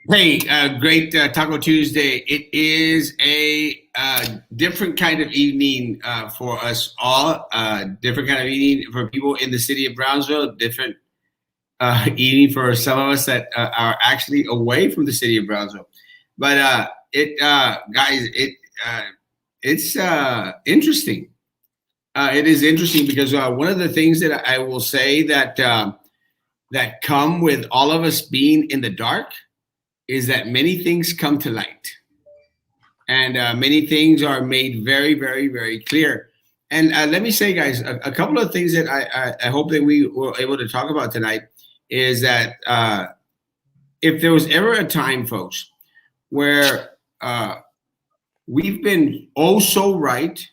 Hey, great Taco Tuesday. It is a different kind of evening for us all. Different kind of evening for people in the city of Brownsville. Different evening for some of us that are actually away from the city of Brownsville. But guys, it's interesting. It is interesting because one of the things that I will say that come with all of us being in the dark is that many things come to light, and many things are made very, very, very clear. And let me say, guys, a couple of things that I hope that we were able to talk about tonight is that if there was ever a time, folks, where we've been oh so right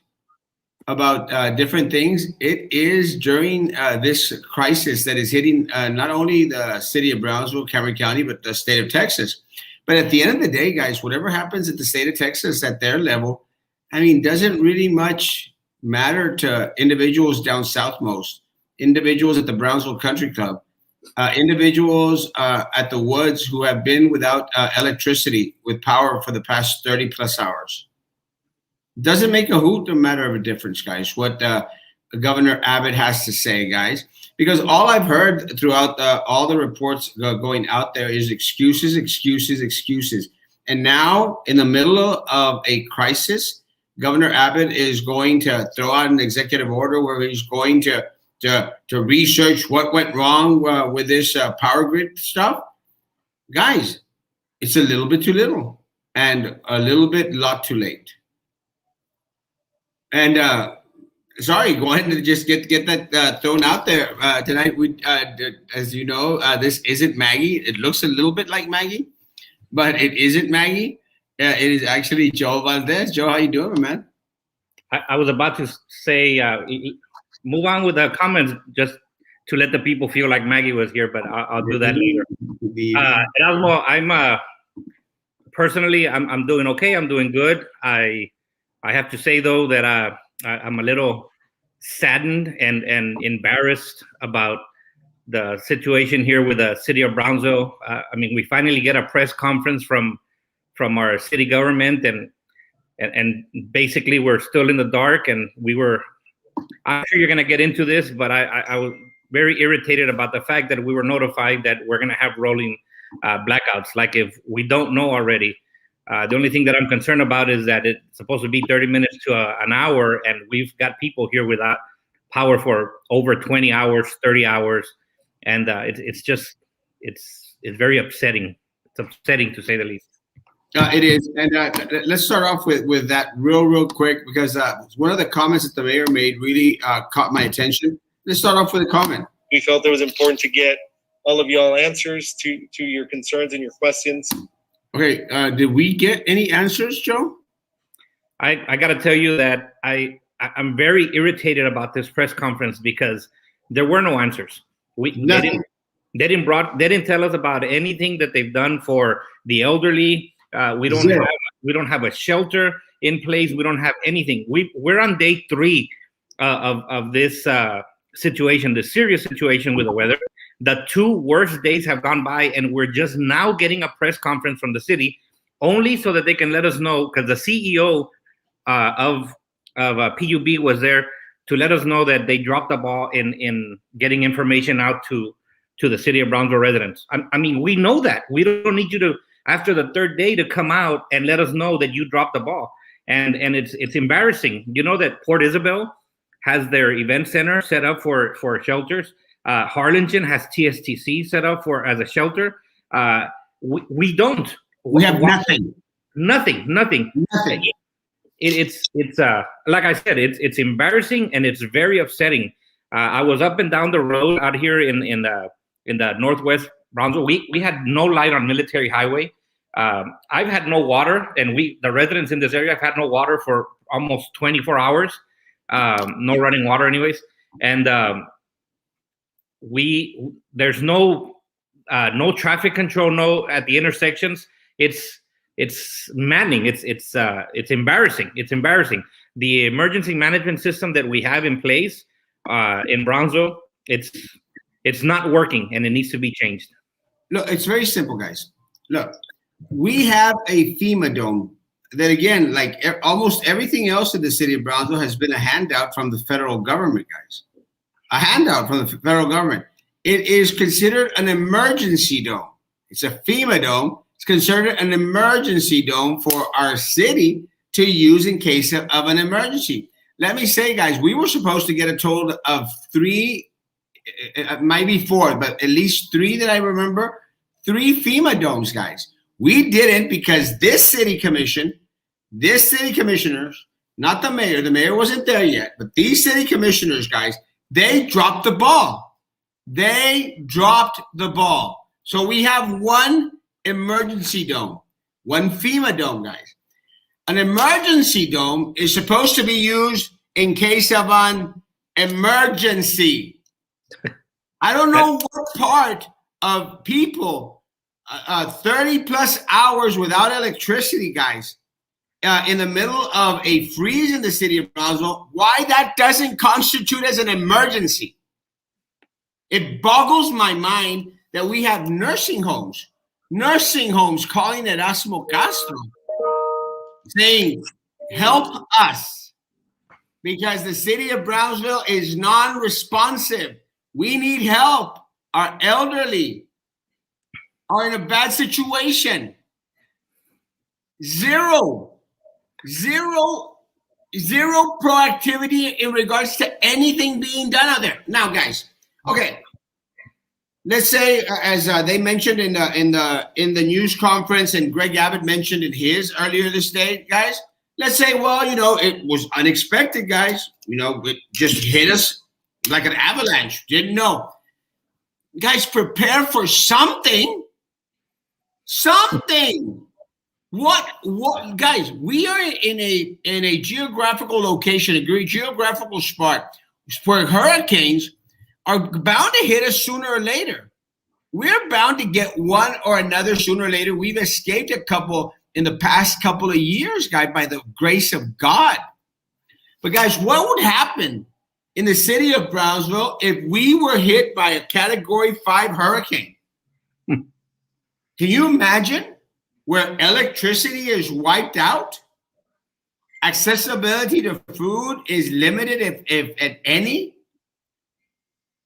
about different things, it is during this crisis that is hitting not only the city of Brownsville, Cameron County, but the state of Texas. But at the end of the day, guys, whatever happens at the state of Texas at their level, I mean, doesn't really much matter to individuals down south most, individuals at the Brownsville Country Club, individuals at the Woods who have been without electricity with power for the past 30 plus hours. Doesn't make a hoot a matter of a difference, guys, what Governor Abbott has to say, guys. Because all I've heard throughout all the reports going out there is excuses, excuses, excuses. And now, in the middle of a crisis, Governor Abbott is going to throw out an executive order where he's going to research what went wrong with this power grid stuff. Guys, it's a little bit too little and a lot too late. And sorry, go ahead and just get that thrown out there tonight. We, as you know, this isn't Maggie. It looks a little bit like Maggie, but it isn't Maggie. It is actually Joe Valdez. Joe, how you doing, man? I was about to say, move on with the comments just to let the people feel like Maggie was here, but I'll do that later. Erasmo, I'm personally, I'm doing okay. I'm doing good. I have to say, though, that I'm a little saddened and embarrassed about the situation here with the city of Brownsville. I mean, we finally get a press conference from our city government, and basically we're still in the dark. And I'm sure you're going to get into this, but I was very irritated about the fact that we were notified that we're going to have rolling blackouts. Like, if we don't know already. The only thing that I'm concerned about is that it's supposed to be 30 minutes to an hour, and we've got people here without power for over 20 hours, 30 hours, and it's very upsetting. It's upsetting, to say the least. It is, and let's start off with that real quick, because one of the comments that the mayor made really caught my attention. Let's start off with a comment. We felt it was important to get all of y'all answers to your concerns and your questions. Okay, did we get any answers, Joe? I got to tell you that I'm very irritated about this press conference because there were no answers. They didn't tell us about anything that they've done for the elderly. We don't have a shelter in place. We don't have anything. We're on day 3 of this situation, the serious situation with the weather. The 2 worst days have gone by, and we're just now getting a press conference from the city, only so that they can let us know, because the CEO of PUB was there to let us know that they dropped the ball in getting information out to the city of Brownsville residents. I mean, we know that. We don't need you to, after the 3rd day, to come out and let us know that you dropped the ball. And it's embarrassing. You know that Port Isabel has their event center set up for shelters. Harlingen has TSTC set up as a shelter. We don't. We have nothing. Nothing. It's like I said, it's embarrassing, and it's very upsetting. I was up and down the road out here in the northwest Brownsville. We had no light on Military Highway. I've had no water, and the residents in this area have had no water for almost 24 hours. No running water, anyways, and there's no traffic control, at the intersections. It's maddening. It's embarrassing. It's embarrassing. The emergency management system that we have in place in Brownsville, it's not working, and it needs to be changed. Look, it's very simple, guys. Look, we have a FEMA dome that, again, like almost everything else in the city of Brownsville, has been a handout from the federal government, guys. A handout from the federal government. It is considered an emergency dome. It's a FEMA dome. It's considered an emergency dome for our city to use in case of an emergency. Let me say, guys, we were supposed to get a total of 3, maybe 4, but at least 3 that I remember, 3 FEMA domes, guys. We didn't because this city commissioners, not the mayor wasn't there yet, but these city commissioners, guys, they dropped the ball. They dropped the ball. So we have 1 emergency dome, 1 FEMA dome, guys. An emergency dome is supposed to be used in case of an emergency. I don't know what part of people 30 plus hours without electricity, guys, in the middle of a freeze in the city of Brownsville, why that doesn't constitute as an emergency. It boggles my mind that we have nursing homes calling Erasmo Castro saying, help us, because the city of Brownsville is non-responsive. We need help. Our elderly are in a bad situation. Zero proactivity in regards to anything being done out there. Now, guys, okay, let's say as they mentioned in the news conference, and Greg Abbott mentioned in his earlier this day, guys. Let's say, well, it was unexpected, guys. It just hit us like an avalanche. Didn't know, guys. Prepare for something. What, guys? We are in a geographical location, a geographical spot where hurricanes are bound to hit us sooner or later. We're bound to get one or another sooner or later. We've escaped a couple in the past couple of years, guys, by the grace of God. But guys, what would happen in the city of Brownsville if we were hit by a Category 5 hurricane? Can you imagine where electricity is wiped out? Accessibility to food is limited, if at any.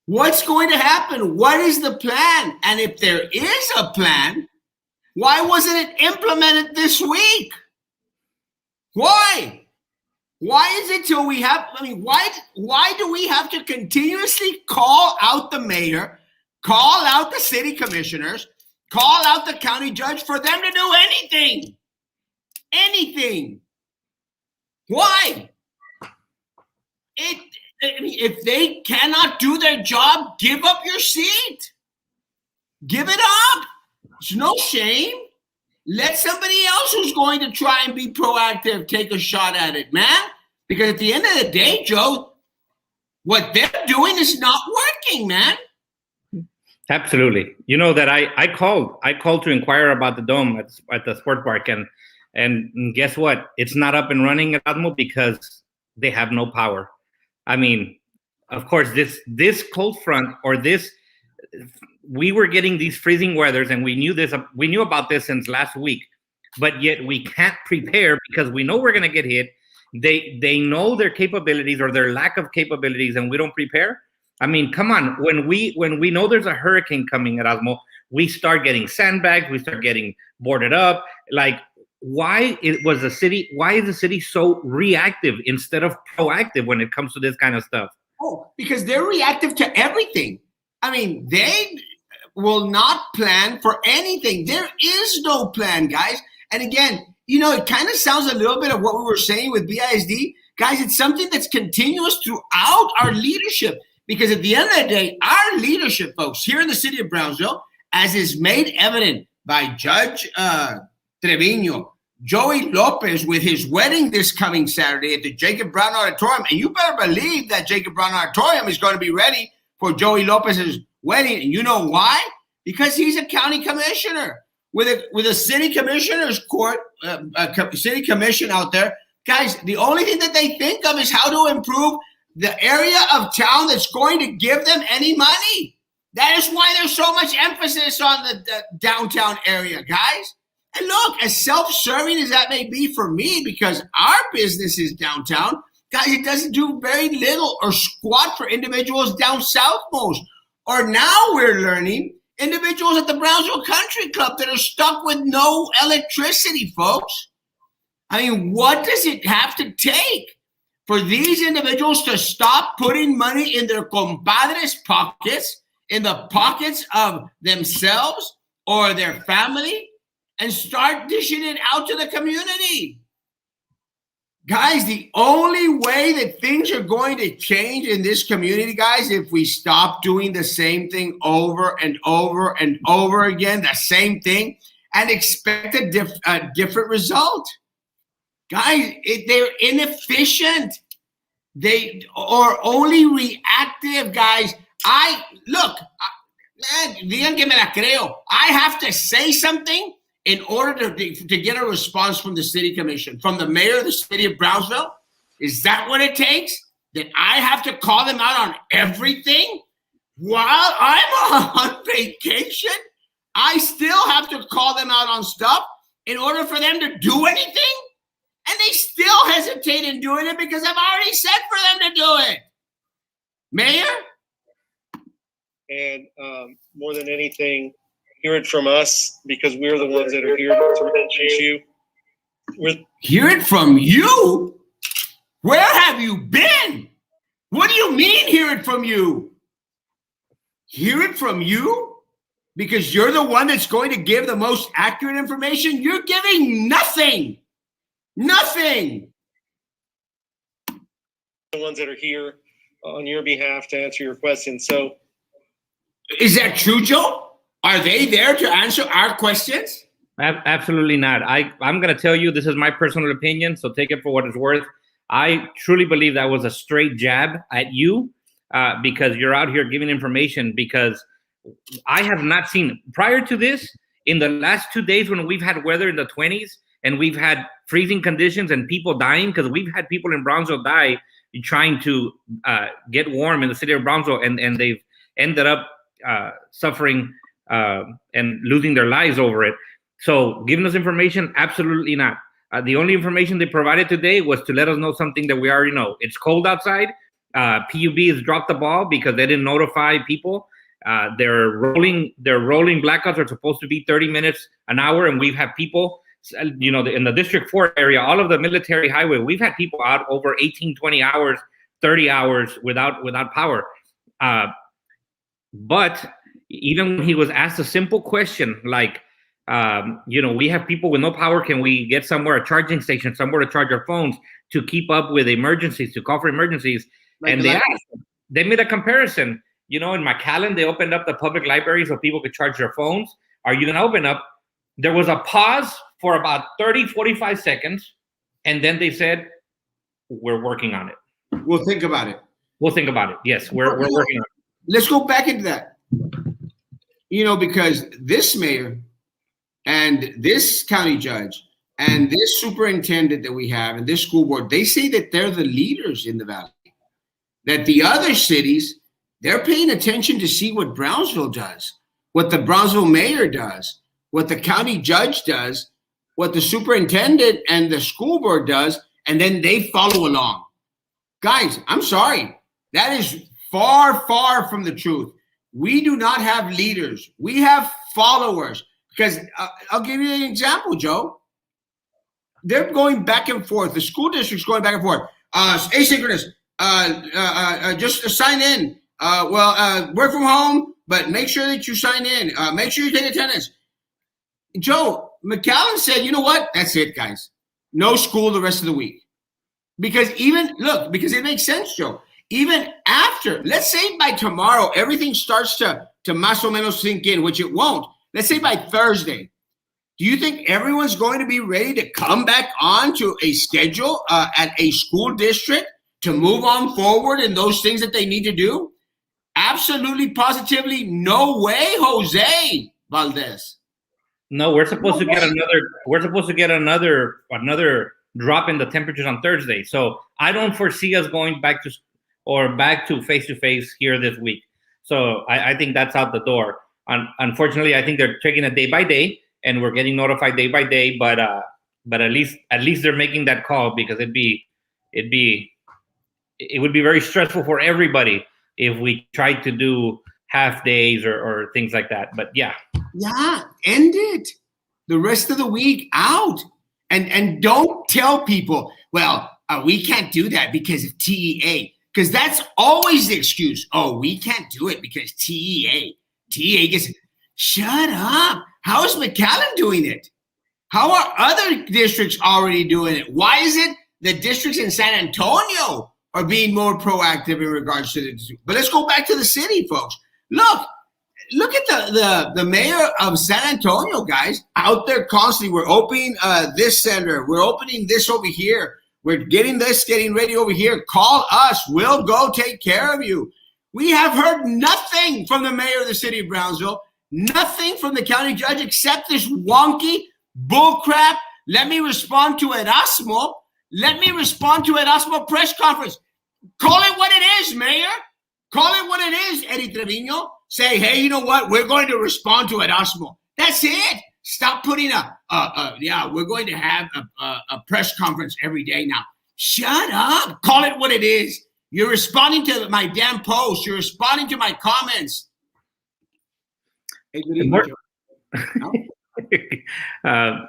What's going to happen? What is the plan? And if there is a plan, why wasn't it implemented this week? Why? Why is it till we have, why do we have to continuously call out the mayor, call out the city commissioners, call out the county judge for them to do anything? Anything. Why? If they cannot do their job, give up your seat. Give it up. It's no shame. Let somebody else who's going to try and be proactive take a shot at it, man. Because at the end of the day, Joe, what they're doing is not working, man. Absolutely. You know that I called to inquire about the dome at the sports park, and guess what? It's not up and running at Erasmo because they have no power. I mean, of course, this cold front or this, we were getting these freezing weathers, and we knew about this since last week, but yet we can't prepare because we know we're going to get hit. They know their capabilities or their lack of capabilities, and we don't prepare. I mean, come on. When we know there's a hurricane coming at Erasmo, we start getting sandbags, we start getting boarded up. Like, why is the city so reactive instead of proactive when it comes to this kind of stuff? Oh, because they're reactive to everything. I mean, they will not plan for anything. There is no plan, guys. And again, it kind of sounds a little bit of what we were saying with BISD. Guys, it's something that's continuous throughout our leadership. Because at the end of the day, our leadership, folks, here in the city of Brownsville, as is made evident by Judge Trevino, Joey Lopez with his wedding this coming Saturday at the Jacob Brown Auditorium. And you better believe that Jacob Brown Auditorium is going to be ready for Joey Lopez's wedding. And you know why? Because he's a county commissioner with a city commissioner's court, city commission out there. Guys, the only thing that they think of is how to improve the area of town that's going to give them any money. That is why there's so much emphasis on the downtown area, guys. And look, as self-serving as that may be for me, because our business is downtown, guys, it doesn't do very little or squat for individuals down south most. Or now we're learning individuals at the Brownsville Country Club that are stuck with no electricity, folks. I mean, what does it have to take for these individuals to stop putting money in their compadres' pockets, in the pockets of themselves or their family, and start dishing it out to the community? Guys, the only way that things are going to change in this community, guys, if we stop doing the same thing over and over and over again, the same thing, and expect a different result. Guys, they're inefficient. They are only reactive, guys. Man, digan que me la creo. I have to say something in order to get a response from the city commission, from the mayor of the city of Brownsville. Is that what it takes? That I have to call them out on everything while I'm on vacation? I still have to call them out on stuff in order for them to do anything? And they still hesitate in doing it because I've already said for them to do it. Mayor? And more than anything, hear it from us, because we're the ones that are here to represent you. Hear it from you? Where have you been? What do you mean, hear it from you? Hear it from you? Because you're the one that's going to give the most accurate information? You're giving nothing. Nothing. The ones that are here on your behalf to answer your questions. So, is that true, Joe? Are they there to answer our questions? Absolutely not. I'm going to tell you, this is my personal opinion, so take it for what it's worth. I truly believe that was a straight jab at you because you're out here giving information, because I have not seen, prior to this, in the last 2 days when we've had weather in the 20s and we've had freezing conditions and people dying, because we've had people in Brownsville die trying to get warm in the city of Brownsville, and they've ended up suffering and losing their lives over it. So giving us information, absolutely not. The only information they provided today was to let us know something that we already know. It's cold outside. PUB has dropped the ball because they didn't notify people. Their rolling blackouts are supposed to be 30 minutes an hour, and we've had people, in the District 4 area, all of the military highway, we've had people out over 18, 20 hours, 30 hours without power. But even when he was asked a simple question like, we have people with no power, can we get somewhere, a charging station, somewhere to charge our phones to keep up with emergencies, to call for emergencies? Like, and they made a comparison. In McAllen, they opened up the public library so people could charge their phones. Are you going to open up? There was a pause for about 30, 45 seconds. And then they said, we're working on it. We'll think about it. Yes, we're working on it. Let's go back into that. Because this mayor and this county judge and this superintendent that we have and this school board, they say that they're the leaders in the valley. That the other cities, they're paying attention to see what Brownsville does, what the Brownsville mayor does, what the county judge does, what the superintendent and the school board does, and then they follow along. Guys, I'm sorry. That is far, far from the truth. We do not have leaders. We have followers. Because I'll give you an example, Joe. They're going back and forth. The school district's going back and forth. Asynchronous. Just sign in. Work from home, but make sure that you sign in. Make sure you take attendance. Joe, McAllen said, you know what? That's it, guys. No school the rest of the week. Because it makes sense, Joe. Even after, let's say by tomorrow, everything starts to más o menos sink in, which it won't. Let's say by Thursday. Do you think everyone's going to be ready to come back on to a schedule at a school district to move on forward in those things that they need to do? Absolutely, positively, no way, Jose Valdez. No, we're supposed to get another drop in the temperatures on Thursday. So I don't foresee us going back to face-to-face here this week. So I think that's out the door. Unfortunately, I think they're taking it day by day, and we're getting notified day by day. But at least they're making that call, because it would be very stressful for everybody if we tried to do half days or things like that. But yeah, end it. The rest of the week out, and don't tell people, well, we can't do that because of TEA, because that's always the excuse. Oh, we can't do it because TEA gets. Shut up. How is McAllen doing it? How are other districts already doing it? Why is it the districts in San Antonio are being more proactive in regards to the? But let's go back to the city, folks. Look at the mayor of San Antonio, guys, out there constantly. We're opening this center. We're opening this over here. We're getting ready over here. Call us. We'll go take care of you. We have heard nothing from the mayor of the city of Brownsville, nothing from the county judge, except this wonky bullcrap. Let me respond to Erasmo. Press conference. Call it what it is, mayor. Call it what it is, Eddie Trevino. Say, hey, you know what? We're going to respond to Erasmo. That's it. Stop putting we're going to have a press conference every day now. Shut up. Call it what it is. You're responding to my damn post. You're responding to my comments. Hey, good evening,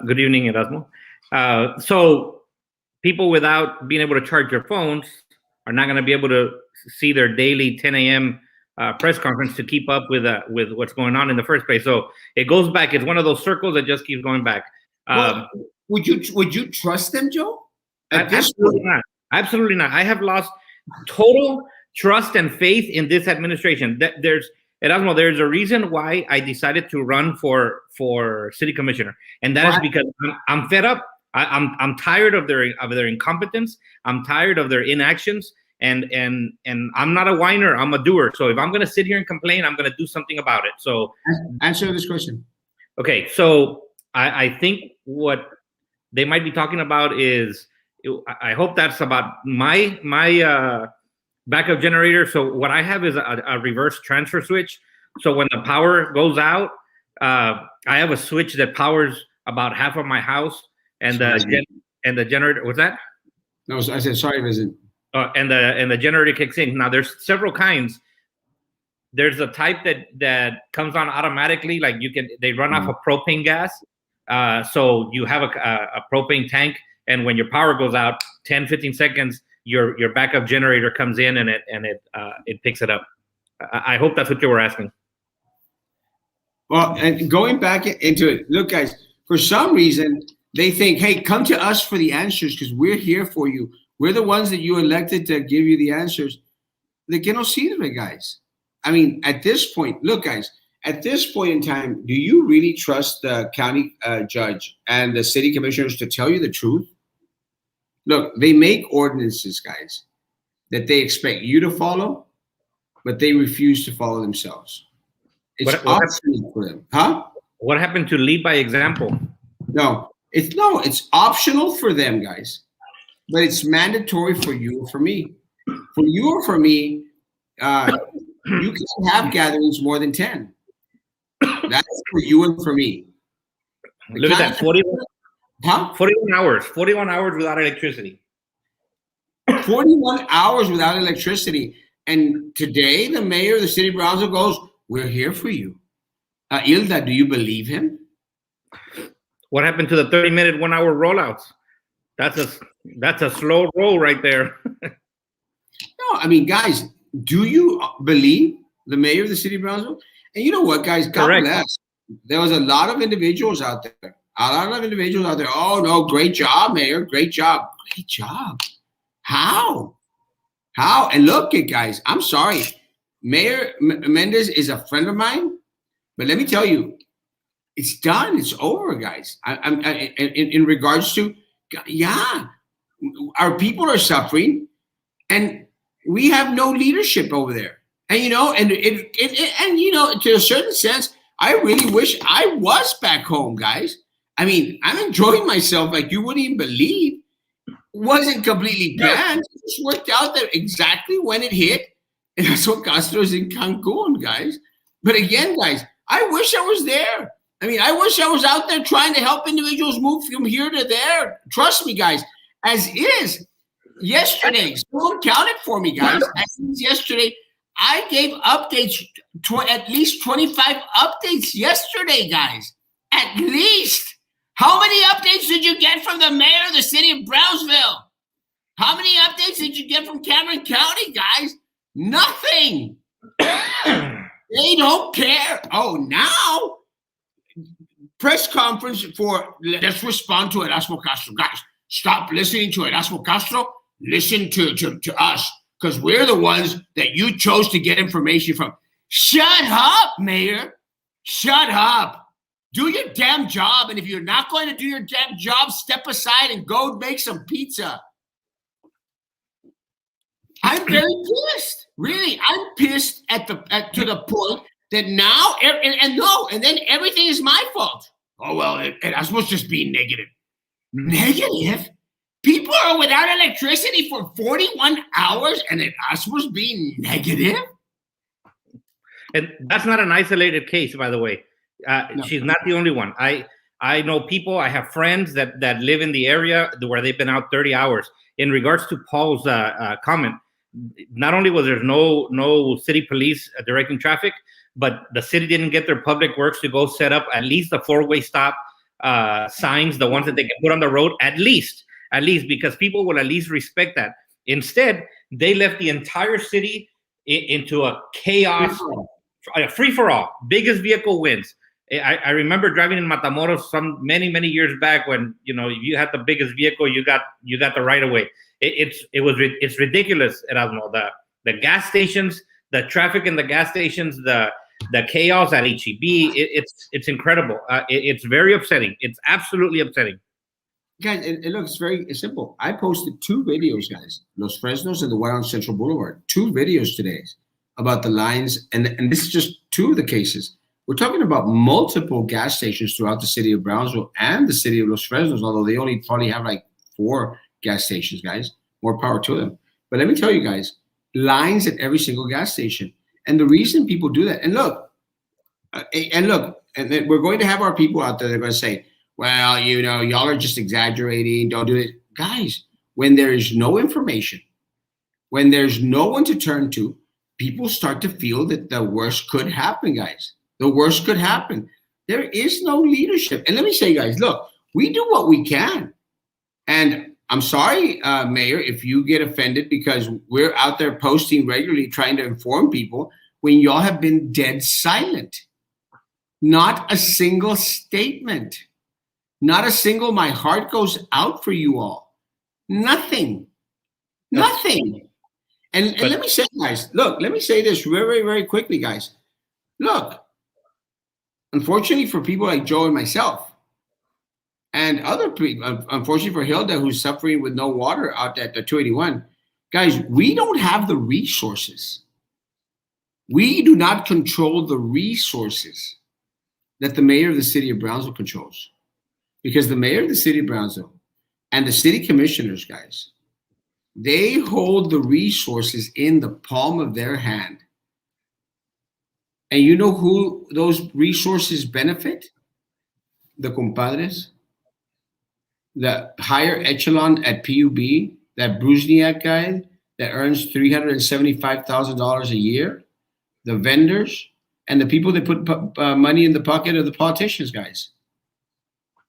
good evening, Erasmo. So people without being able to charge their phones are not going to be able to see their daily 10 a.m. Press conference to keep up with what's going on in the first place. So it goes back. It's one of those circles that just keeps going back. Would you trust them, Joe? Absolutely not. Absolutely not. I have lost total trust and faith in this administration. There's a reason why I decided to run for city commissioner, and that is because I'm fed up. I'm tired of their incompetence. I'm tired of their inactions. And I'm not a whiner, I'm a doer. So if I'm going to sit here and complain, I'm going to do something about it. So answer this question. Okay, so I think what they might be talking about is, I hope that's about my backup generator. So what I have is a reverse transfer switch. So when the power goes out, I have a switch that powers about half of my house, and the generator. What's that? No, I said sorry, Vincent. And the generator kicks in. Now there's several kinds. There's a type that comes on automatically, like they run off of propane gas. So you have a propane tank, and when your power goes out, 10, 15 seconds, your backup generator comes in and it picks it up. I hope that's what you were asking. Well, and going back into it, look, guys, for some reason they think, hey, come to us for the answers because we're here for you. We're the ones that you elected to give you the answers. De que no sirve, guys. I mean, at this point, look, guys, at this point in time, do you really trust the county judge and the city commissioners to tell you the truth? Look, they make ordinances, guys, that they expect you to follow, but they refuse to follow themselves. It's optional for them. Huh? What happened to lead by example? No, it's optional for them, guys. But it's mandatory for you or for me. For you or for me, you can have gatherings more than 10. That's for you and for me. Look at that, 41 hours. 41 hours without electricity. 41 hours without electricity. And today, the mayor of the city of Brownsville goes, we're here for you. Ilda, do you believe him? What happened to the 30-minute, 1 hour rollouts? That's a slow roll right there. No, I mean, guys, do you believe the mayor of the city of Brownsville? And you know what, guys? God bless. There was a lot of individuals out there. Oh, no, great job, mayor. Great job. Great job. How? And look, guys, I'm sorry. Mayor Mendez is a friend of mine, but let me tell you, it's done. It's over, guys. I'm in regards to, our people are suffering, and we have no leadership over there. And to a certain sense, I really wish I was back home, guys. I mean, I'm enjoying myself like you wouldn't even believe. Wasn't completely planned. It just worked out that exactly when it hit, Erasmo Castro is in Cancun, guys. But again, guys, I wish I was there. I mean, I wish I was out there trying to help individuals move from here to there. Trust me, guys. As is, yesterday, someone counted for me, guys. As is yesterday, I gave updates, at least 25 updates yesterday, guys. At least. How many updates did you get from the mayor of the city of Brownsville? How many updates did you get from Cameron County, guys? Nothing. They don't care. Oh, now press conference for let's respond to Erasmo Castro. Guys, stop listening to Erasmo Castro. Listen to us, because we're the ones that you chose to get information from. Shut up, Mayor. Shut up. Do your damn job. And if you're not going to do your damn job, step aside and go make some pizza. I'm very pissed. Really, I'm pissed to the point that now, and then everything is my fault. Oh, well, Erasmo's just being negative. Negative? People are without electricity for 41 hours and Erasmo's being negative? And that's not an isolated case, by the way. No. She's not the only one. I know people, I have friends that live in the area where they've been out 30 hours. In regards to Paul's comment, not only was there no city police directing traffic, but the city didn't get their public works to go set up at least the 4-way stop signs, the ones that they can put on the road, at least, because people will at least respect that. Instead, they left the entire city into a chaos, a free-for-all. Biggest vehicle wins. I remember driving in Matamoros many years back when, you know, you had the biggest vehicle, you got the right of way. It's ridiculous, Erasmo. The gas stations, the traffic in the gas stations, the chaos at HEB, it's incredible. It's very upsetting. It's absolutely upsetting. Guys, and look, it's very simple. I posted 2 videos, guys. Los Fresnos and the one on Central Boulevard. 2 videos today about the lines, and this is just 2 of the cases. We're talking about multiple gas stations throughout the city of Brownsville and the city of Los Fresnos, although they only probably have like 4 gas stations, guys. More power to them. But let me tell you guys, lines at every single gas station. And the reason people do that, and then we're going to have our people out there that are going to say, well, you know, y'all are just exaggerating, don't do it. Guys, when there is no information, when there's no one to turn to, people start to feel that the worst could happen, guys. The worst could happen. There is no leadership. And let me say, guys, look, we do what we can. And I'm sorry, Mayor, if you get offended because we're out there posting regularly trying to inform people when y'all have been dead silent. Not a single statement. Not a single, my heart goes out for you all. Nothing. Nothing. And let me say, guys, look, let me say this very, very quickly, guys. Look, unfortunately for people like Joe and myself, and other people, unfortunately for Hilda, who's suffering with no water out at the 281, guys, we don't have the resources. We do not control the resources that the mayor of the city of Brownsville controls. Because the mayor of the city of Brownsville and the city commissioners, guys, they hold the resources in the palm of their hand. And you know who those resources benefit? The compadres, the higher echelon at PUB, that Bruzniak guy that earns $375,000 a year, the vendors, and the people that put money in the pocket of the politicians, guys.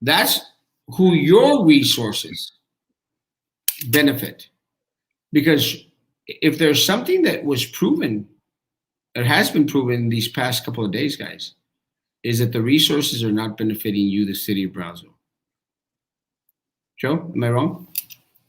That's who your resources benefit. Because if there's something that was proven, it has been proven these past couple of days, guys, is that the resources are not benefiting you, the city of Brownsville. Joe, am I wrong?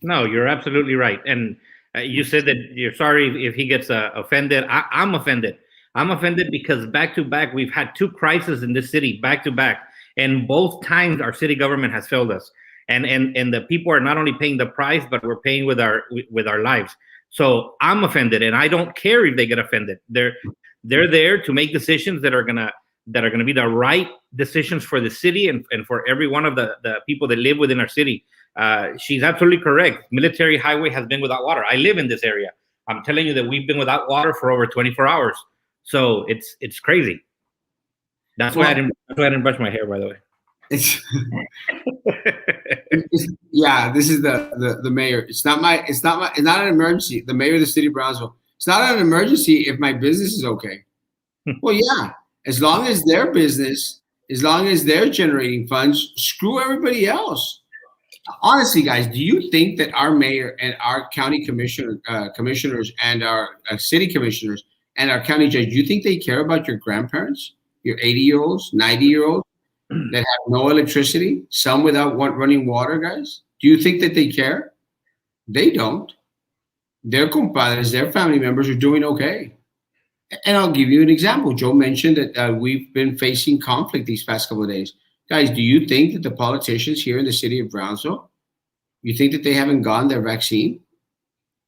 No, you're absolutely right. And you said that you're sorry if he gets offended. I'm offended. I'm offended because back to back, we've had 2 crises in this city back to back. And both times our city government has failed us. And the people are not only paying the price, but we're paying with our lives. So I'm offended, and I don't care if they get offended. They're there to make decisions that are gonna be the right decisions for the city and for every one of the people that live within our city. She's absolutely correct. Military Highway has been without water. I live in this area. I'm telling you that we've been without water for over 24 hours. So it's crazy. That's why I didn't brush my hair, by the way. Yeah, this is the mayor. It's not an emergency. The mayor of the city of Brownsville. It's not an emergency if my business is okay. Well, yeah, as long as their business, as long as they're generating funds, screw everybody else. Honestly, guys, do you think that our mayor and our county commissioners and our city commissioners and our county judge, do you think they care about your grandparents, your 80-year-olds, 90-year-olds that have no electricity, some without running water, guys? Do you think that they care? They don't. Their compadres, their family members are doing okay. And I'll give you an example. Joe mentioned that we've been facing conflict these past couple of days. Guys, do you think that the politicians here in the city of Brownsville, you think that they haven't gotten their vaccine?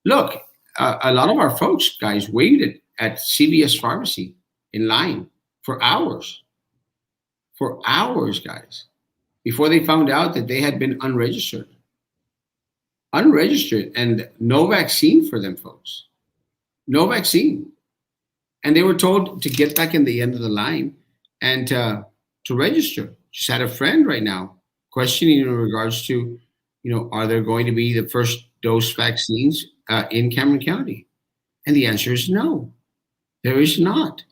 Look, a lot of our folks, guys, waited at CVS pharmacy in line for hours, guys, before they found out that they had been unregistered, and no vaccine for them folks, no vaccine. And they were told to get back in the end of the line and to register. Just had a friend right now questioning in regards to, are there going to be the first dose vaccines in Cameron County? And the answer is no, there is not.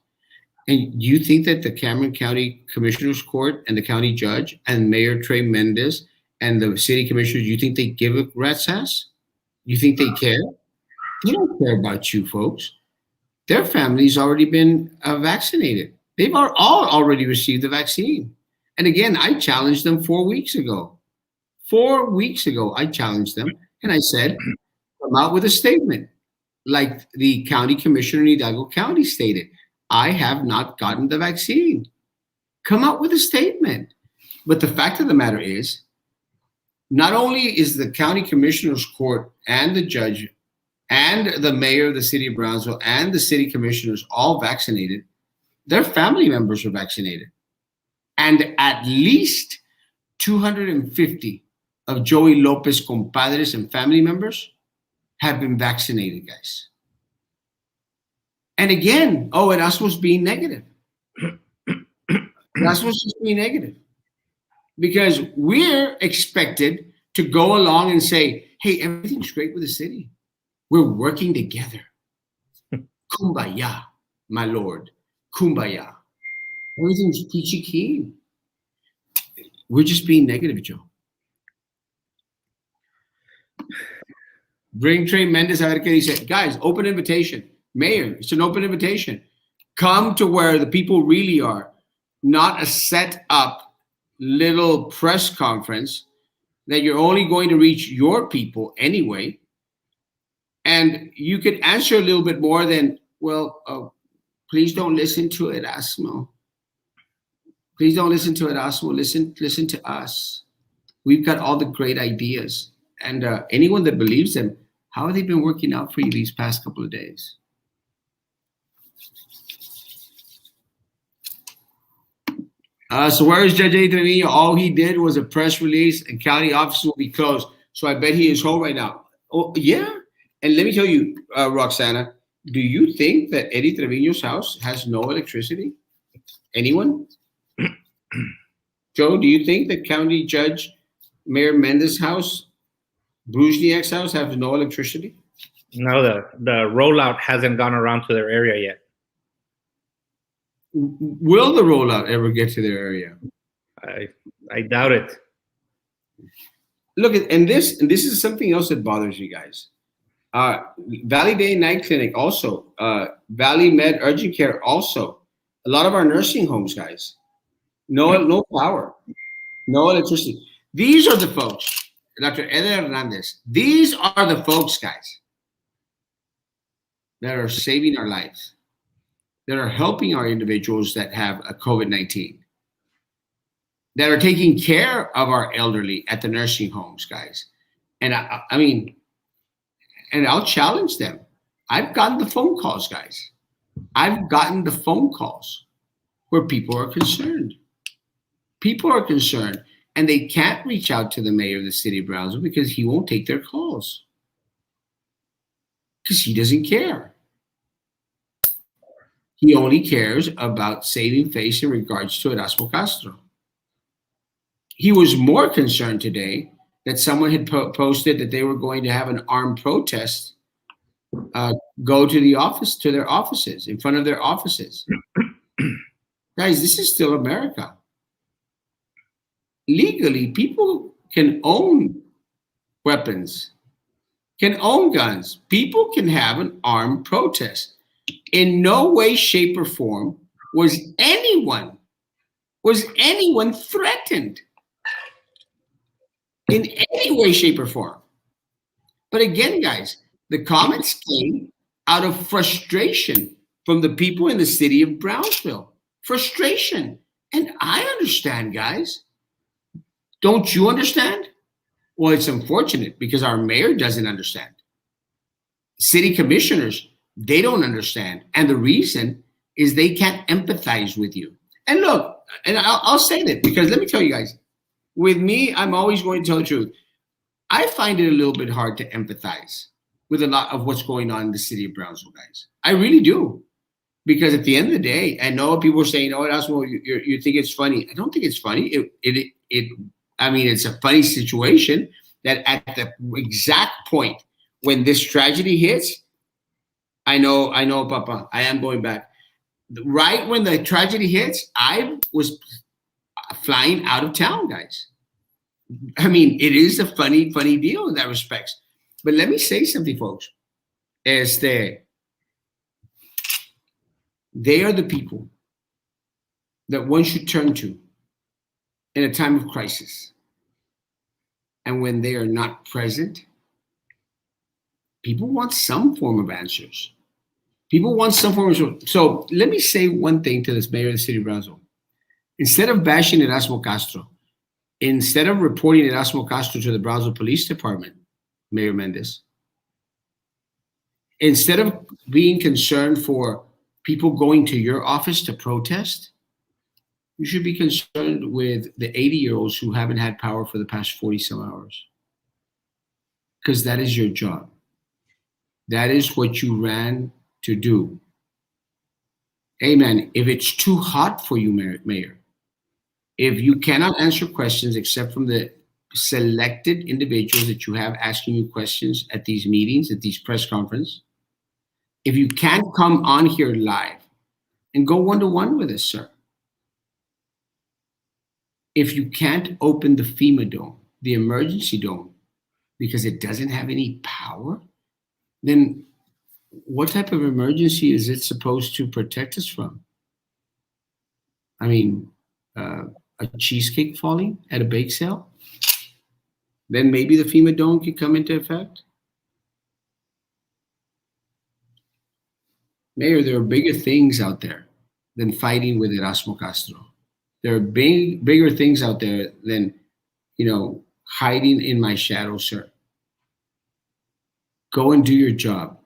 And do you think that the Cameron County Commissioner's Court and the county judge and Mayor Trey Mendez and the city commissioners, you think they give a rat's ass? You think they care? They don't care about you folks. Their family's already been vaccinated. They've all already received the vaccine. And again, I challenged them 4 weeks ago. 4 weeks ago, I challenged them and I said, come out with a statement like the county commissioner in Hidalgo County stated. I have not gotten the vaccine. Come out with a statement. But the fact of the matter is, not only is the county commissioner's court and the judge and the mayor of the city of Brownsville and the city commissioners all vaccinated, their family members are vaccinated. And at least 250 of Joey Lopez compadres and family members have been vaccinated, guys. And again, Erasmo's being negative. Erasmo's just being negative. Because we're expected to go along and say, hey, everything's great with the city. We're working together. Kumbaya, my lord. Kumbaya. Everything's peachy keen. We're just being negative, Joe. Bring Trey Mendez a ver qué dice. Guys, open invitation. Mayor, it's an open invitation. Come to where the people really are, not a set up little press conference that you're only going to reach your people anyway. And you could answer a little bit more than, please don't listen to Erasmo. Please don't listen to Erasmo. Listen to us. We've got all the great ideas. And anyone that believes them, how have they been working out for you these past couple of days? So where is Judge Eddie Trevino? All he did was a press release and county offices will be closed. So I bet he is home right now. Oh, yeah. And let me tell you, Roxana, do you think that Eddie Trevino's house has no electricity? Anyone? Joe, do you think that County Judge Mayor Mendez's house, Bruzniak's house, has no electricity? No, the rollout hasn't gone around to their area yet. Will the rollout ever get to their area? I doubt it. Look, and this is something else that bothers you guys. Valley Day Night Clinic also, Valley Med Urgent Care also. A lot of our nursing homes, guys, no power, no electricity. These are the folks, Dr. Eder Hernandez. These are the folks, guys, that are saving our lives, that are helping our individuals that have a COVID-19, that are taking care of our elderly at the nursing homes, guys. And I mean, and I'll challenge them. I've gotten the phone calls, guys. I've gotten the phone calls where people are concerned. People are concerned, and they can't reach out to the mayor of the city of Brownsville because he won't take their calls. Because he doesn't care. He only cares about saving face in regards to Erasmo Castro. He was more concerned today that someone had posted that they were going to have an armed protest go to their offices, in front of their offices. Guys, this is still America. Legally, people can own weapons, can own guns. People can have an armed protest. In no way, shape, or form was anyone threatened in any way, shape, or form. But again, guys, the comments came out of frustration from the people in the city of Brownsville. Frustration. And I understand, guys. Don't you understand? Well, it's unfortunate because our mayor doesn't understand. City commissioners, they don't understand. And the reason is they can't empathize with you. And look, and I'll say that because let me tell you guys, with me, I'm always going to tell the truth. I find it a little bit hard to empathize with a lot of what's going on in the city of Brownsville, guys. I really do. Because at the end of the day, I know people are saying, "Oh, Erasmo, you think it's funny." I don't think it's funny. I mean, it's a funny situation that at the exact point when this tragedy hits, I know, Papa, I am going back. Right when the tragedy hits, I was flying out of town, guys. I mean, it is a funny deal in that respect. But let me say something, folks. They are the people that one should turn to in a time of crisis. And when they are not present, people want some form of answers. People want some form of. So let me say one thing to this mayor of the city of Brownsville. Instead of bashing Erasmo Castro, instead of reporting Erasmo Castro to the Brownsville Police Department, Mayor Mendez, instead of being concerned for people going to your office to protest, you should be concerned with the 80-year-olds who haven't had power for the past 40 some hours. Because that is your job. That is what you ran to do. Hey, man, if it's too hot for you, Mayor, if you cannot answer questions except from the selected individuals that you have asking you questions at these meetings, at these press conferences, if you can't come on here live and go one-to-one with us, sir, if you can't open the FEMA dome, the emergency dome, because it doesn't have any power, then what type of emergency is it supposed to protect us from? I mean, a cheesecake falling at a bake sale? Then maybe the FEMA dome could come into effect? Mayor, there are bigger things out there than fighting with Erasmo Castro. There are bigger things out there than, hiding in my shadow, sir. Go and do your job.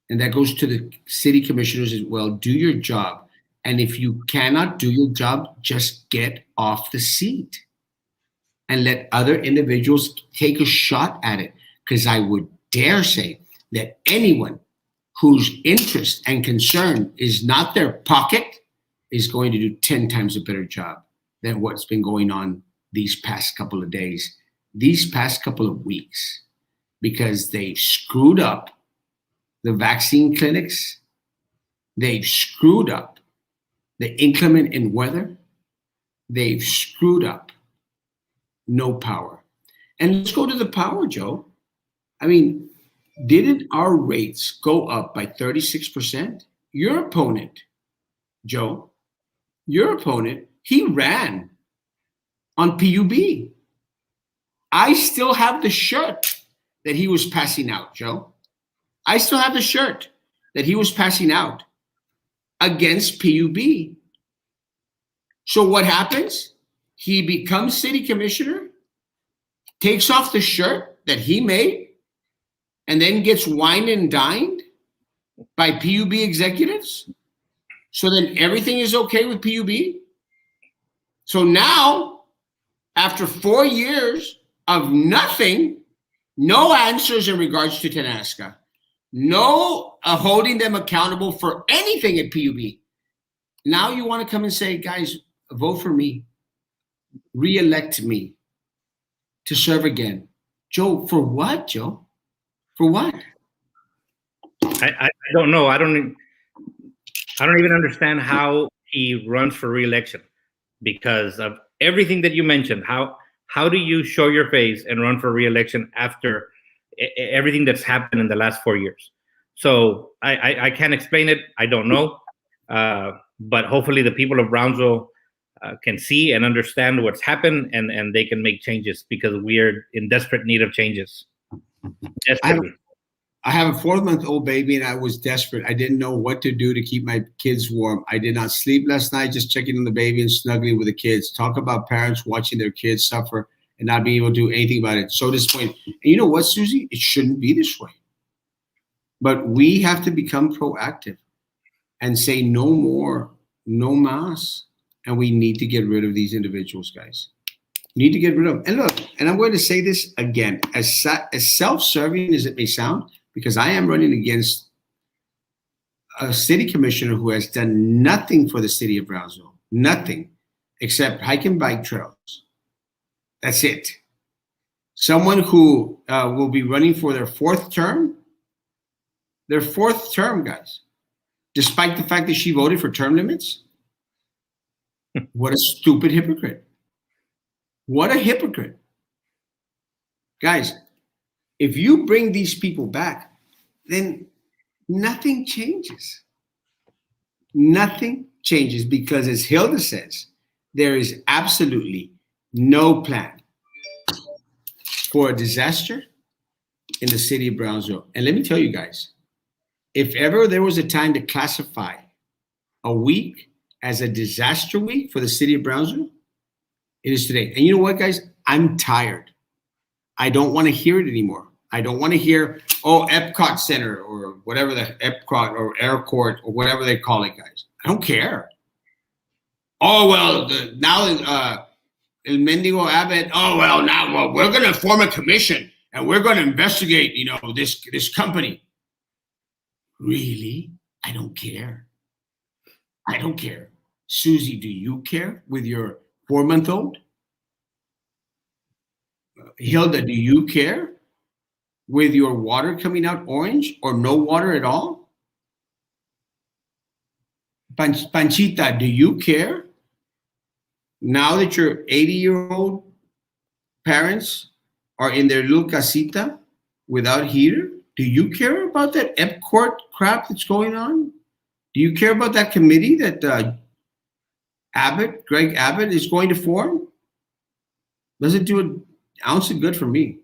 And that goes to the city commissioners as well. Do your job. And if you cannot do your job, just get off the seat and let other individuals take a shot at it. Because I would dare say that anyone whose interest and concern is not their pocket is going to do 10 times a better job than what's been going on these past couple of days, these past couple of weeks, because they've screwed up the vaccine clinics, they've screwed up the inclement in weather, they've screwed up no power. And let's go to the power, Joe. I mean, didn't our rates go up by 36%? Your opponent, Joe, he ran on PUB. I still have the shirt that he was passing out, Joe. I still have the shirt that he was passing out against PUB. So what happens? He becomes city commissioner, takes off the shirt that he made, and then gets wined and dined by PUB executives. So then everything is okay with PUB. So now, after 4 years of nothing, no answers in regards to Tenasca, No holding them accountable for anything at PUB. Now you want to come and say, guys, vote for me. Re-elect me to serve again. Joe, for what, Joe? For what? I don't know. I don't even understand how he runs for re-election because of everything that you mentioned. How do you show your face and run for re-election after everything that's happened in the last 4 years? So I can't explain it. I don't know. But hopefully the people of Brownsville can see and understand what's happened, and they can make changes because we're in desperate need of changes. Desperately. I have a 4-month-old baby, and I was desperate. I didn't know what to do to keep my kids warm. I did not sleep last night, just checking on the baby and snuggling with the kids. Talk about parents watching their kids suffer and not being able to do anything about it. So disappointed. And you know what, Susie? It shouldn't be this way. But we have to become proactive and say no more, no mas. And we need to get rid of these individuals, guys. We need to get rid of them. And look, and I'm going to say this again, as self-serving as it may sound, because I am running against a city commissioner who has done nothing for the city of Brownsville, nothing except hike and bike trails. That's it. Someone who will be running for their 4th term, guys, despite the fact that she voted for term limits. What a stupid hypocrite. What a hypocrite. Guys, if you bring these people back, then nothing changes. Nothing changes because, as Hilda says, there is absolutely no plan for a disaster in the city of Brownsville. And let me tell you guys, if ever there was a time to classify a week as a disaster week for the city of Brownsville, it is today. And you know what, guys? I'm tired. I don't want to hear it anymore. I don't want to hear, Epcot Center or whatever the Epcot or Aircourt or whatever they call it, guys. I don't care. Oh, well, now El Mendigo Abbott, now we're going to form a commission and we're going to investigate, this company. Really? I don't care. I don't care. Susie, do you care with your 4-month-old? Hilda, do you care with your water coming out orange or no water at all? Panchita, do you care? Now that your 80-year-old parents are in their little casita without heater, do you care about that Epcot crap that's going on? Do you care about that committee that Greg Abbott is going to form? Does it do an ounce of good for me?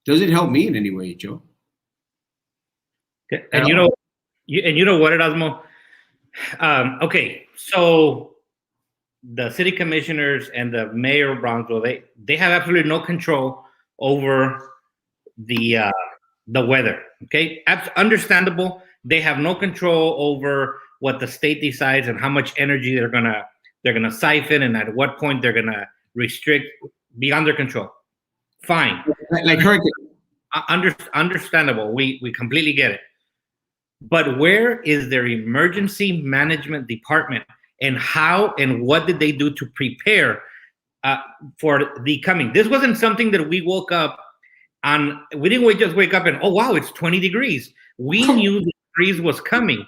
Does it help me in any way, Joe? And you know what, Erasmo? Okay, so the city commissioners and the mayor of Brownsville, they have absolutely no control over the weather. Okay, understandable. They have no control over what the state decides and how much energy they're gonna siphon and at what point they're gonna restrict, beyond their control. Fine. Like hurricane. Understandable. We completely get it. But where is their emergency management department, and how and what did they do to prepare for the coming? This wasn't something that we woke up on. We didn't just wake up and, oh, wow, it's 20 degrees. We knew the freeze was coming.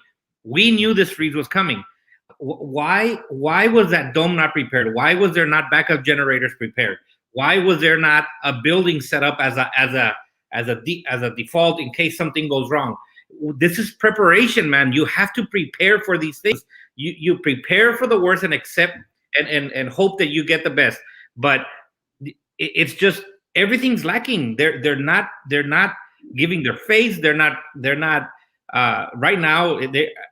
Why was that dome not prepared? Why was there not backup generators prepared? Why was there not a building set up as a default in case something goes wrong? This is preparation, man. You have to prepare for these things. You prepare for the worst and accept and hope that you get the best. But it's just everything's lacking. They're not giving their face. They're not right now.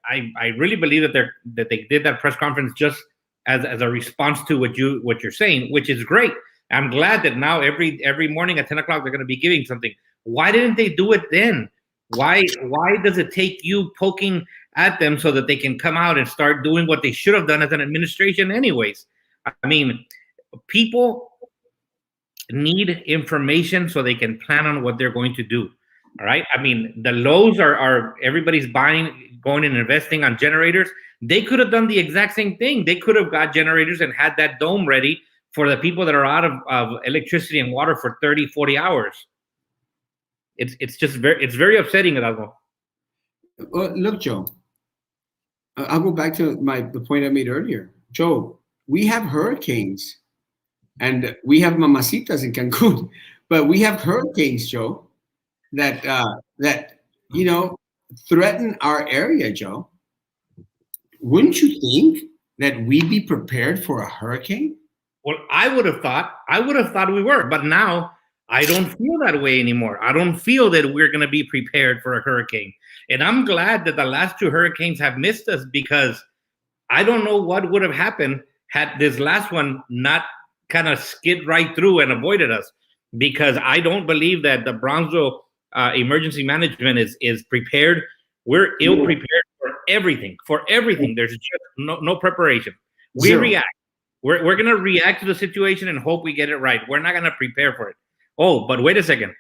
I really believe that they did that press conference just as a response to what you're saying, which is great. I'm glad that now every morning at 10 o'clock they're going to be giving something. Why didn't they do it then? Why does it take you poking at them so that they can come out and start doing what they should have done as an administration anyways? I mean, people need information so they can plan on what they're going to do. All right. I mean, the lows are everybody's buying, going and investing on generators. They could have done the exact same thing. They could have got generators and had that dome ready for the people that are out of electricity and water for 30, 40 hours. It's just very upsetting, Erasmo. Well, look, Joe, I'll go back to the point I made earlier. Joe, we have hurricanes and we have mamacitas in Cancun, but we have hurricanes, Joe, that threaten our area, Joe. Wouldn't you think that we'd be prepared for a hurricane? Well, I would have thought we were, but now I don't feel that way anymore. I don't feel that we're going to be prepared for a hurricane. And I'm glad that the last two hurricanes have missed us, because I don't know what would have happened had this last one not kind of skid right through and avoided us, because I don't believe that the Brownsville emergency management is prepared. We're ill prepared for everything. There's just no preparation. We Zero. react. We're going to react to the situation and hope we get it right. We're not going to prepare for it. Oh, but wait a second.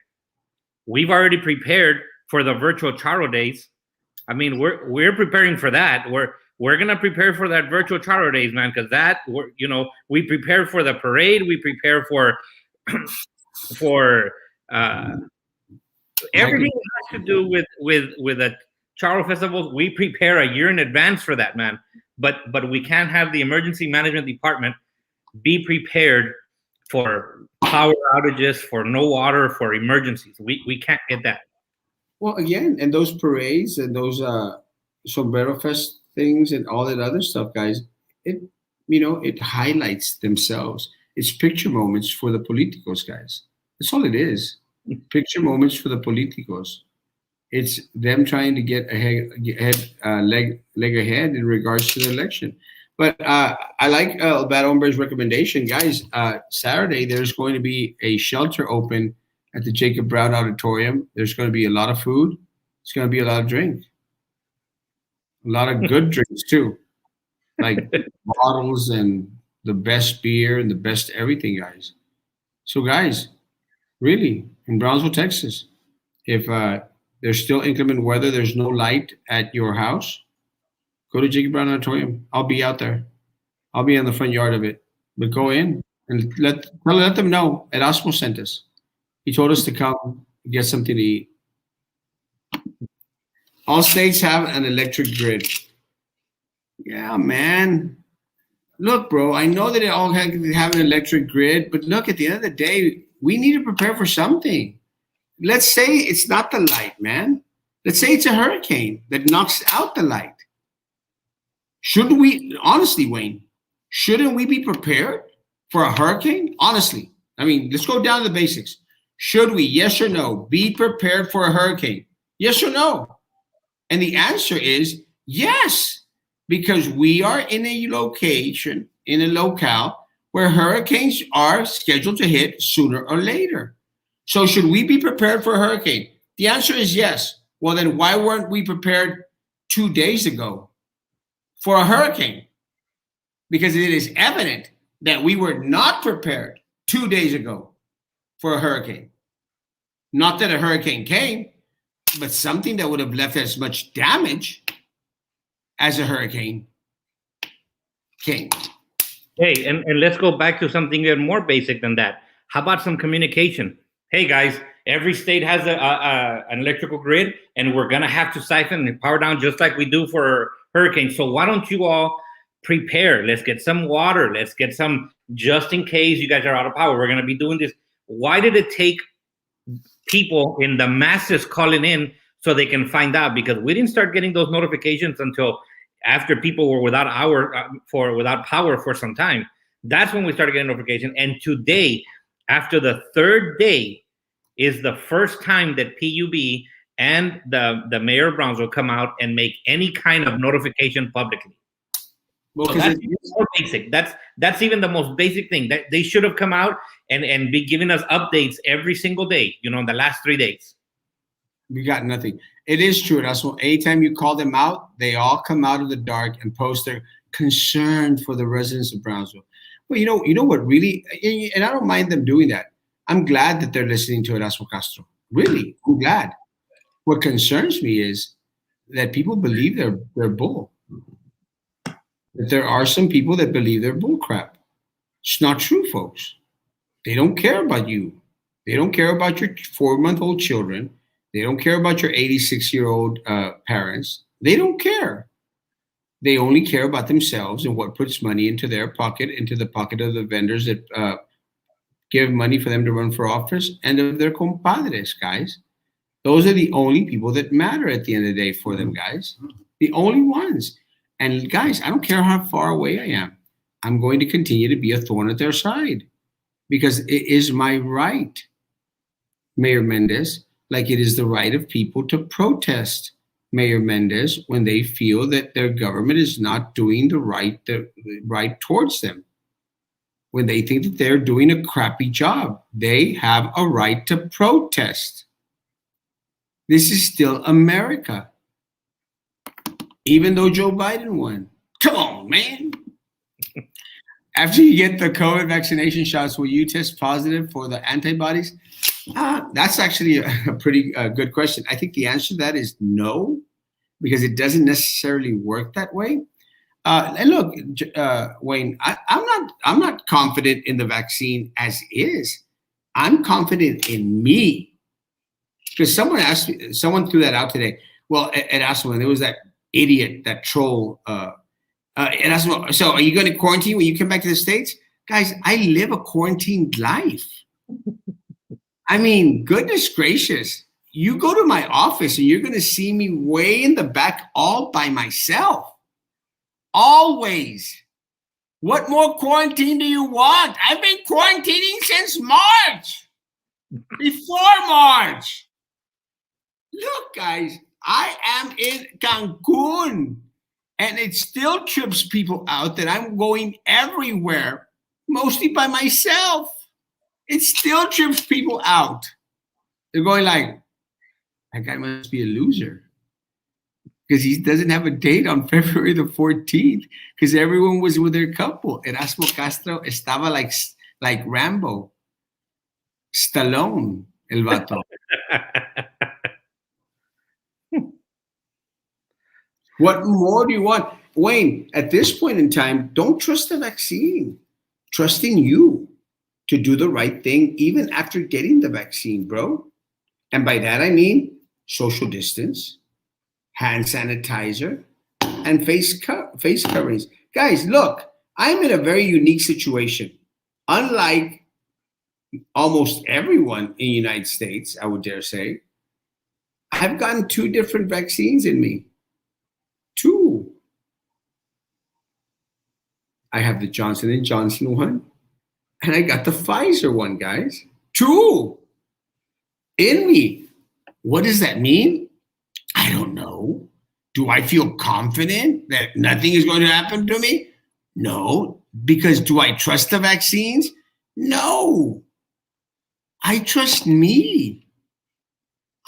We've already prepared for the virtual Charo days. I mean, we're preparing for that. We're gonna prepare for that virtual Charo days, man, because we prepare for the parade. We prepare for everything that has to do with the Charo festivals. We prepare a year in advance for that, man. But we can't have the emergency management department be prepared for power outages, for no water, for emergencies. We can't get that. Well, again, and those parades and those sombrero fest things and all that other stuff, guys, it highlights themselves. It's picture moments for the politicos, guys. That's all it is. Picture moments for the politicos. It's them trying to get leg ahead in regards to the election. But I like Bad Hombre's recommendation, guys. Saturday there's going to be a shelter open at the Jacob Brown Auditorium. There's going to be a lot of food. It's going to be a lot of drink, a lot of good drinks too, like bottles and the best beer and the best everything, guys. So, guys, really, in Brownsville, Texas, if there's still inclement weather, there's no light at your house, go to Jacob Brown Auditorium. I'll be out there. I'll be in the front yard of it. But go in and let them know Erasmo sent us. He told us to come get something to eat. All states have an electric grid. Yeah, man. Look, bro, I know that they all have an electric grid, but look, at the end of the day, we need to prepare for something. Let's say it's not the light, man. Let's say it's a hurricane that knocks out the light. Shouldn't we, honestly, Wayne, shouldn't we be prepared for a hurricane? Honestly. I mean, let's go down to the basics. Should we, yes or no, be prepared for a hurricane? Yes or no? And the answer is yes, because we are in a location, in a locale where hurricanes are scheduled to hit sooner or later. So should we be prepared for a hurricane? The answer is yes. Well, then why weren't we prepared 2 days ago for a hurricane? Because it is evident that we were not prepared 2 days ago for a hurricane. Not that a hurricane came, but something that would have left as much damage as a hurricane came. Hey, and let's go back to something even more basic than that. How about some communication? Hey, guys, every state has an electrical grid, and we're going to have to siphon and power down just like we do for hurricanes. So why don't you all prepare? Let's get some water. Let's get some, just in case you guys are out of power. We're going to be doing this. Why did it take people in the masses calling in so they can find out? Because we didn't start getting those notifications until after people were without power for some time. That's when we started getting notification. And today, after the third day, is the first time that PUB and the mayor of Brownsville come out and make any kind of notification publicly. Well, so that's even more basic. That's even the most basic thing. That they should have come out and be giving us updates every single day, in the last 3 days. We got nothing. It is true. That's what, anytime you call them out, they all come out of the dark and post their concern for the residents of Brownsville. Well, you know what really, and I don't mind them doing that. I'm glad that they're listening to Erasmo Castro. Really, I'm glad. What concerns me is that people believe they're bull. That there are some people that believe they're bull crap. It's not true, folks. They don't care about you. They don't care about your 4-month-old children. They don't care about your 86-year-old parents. They don't care. They only care about themselves and what puts money into their pocket, into the pocket of the vendors that give money for them to run for office, and of their compadres, guys. Those are the only people that matter at the end of the day for them, guys. The only ones. And guys, I don't care how far away I am. I'm going to continue to be a thorn at their side because it is my right, Mayor Mendez, like it is the right of people to protest Mayor Mendez when they feel that their government is not doing the right towards them. When they think that they're doing a crappy job, they have a right to protest. This is still America. Even though Joe Biden won. Come on, man. After you get the COVID vaccination shots, will you test positive for the antibodies? That's actually a pretty good question. I think the answer to that is no, because it doesn't necessarily work that way. And look, Wayne, I'm not confident in the vaccine as is. I'm confident in me. Because someone threw that out today. Well, at Erasmo, and there was that idiot, that troll. Erasmo, so are you going to quarantine when you come back to the States? Guys, I live a quarantined life. I mean, goodness gracious. You go to my office and you're going to see me way in the back all by myself. Always. What more quarantine do you want? I've been quarantining since March. Before March. Look, guys, I am in Cancun, and it still trips people out that I'm going everywhere, mostly by myself. It still trips people out. They're going like, that guy must be a loser because he doesn't have a date on February the 14th because everyone was with their couple. Erasmo Castro estaba like Rambo. Stallone, el vato. What more do you want? Wayne, at this point in time, don't trust the vaccine. Trust in you to do the right thing even after getting the vaccine, bro. And by that, I mean social distance, hand sanitizer, and face coverings. Guys, look, I'm in a very unique situation. Unlike almost everyone in the United States, I would dare say, I've gotten 2 different vaccines in me. 2. I have the Johnson & Johnson one, and I got the Pfizer one, guys. 2 in me. What does that mean? I don't know. Do I feel confident that nothing is going to happen to me? No. Because do I trust the vaccines? No. I trust me.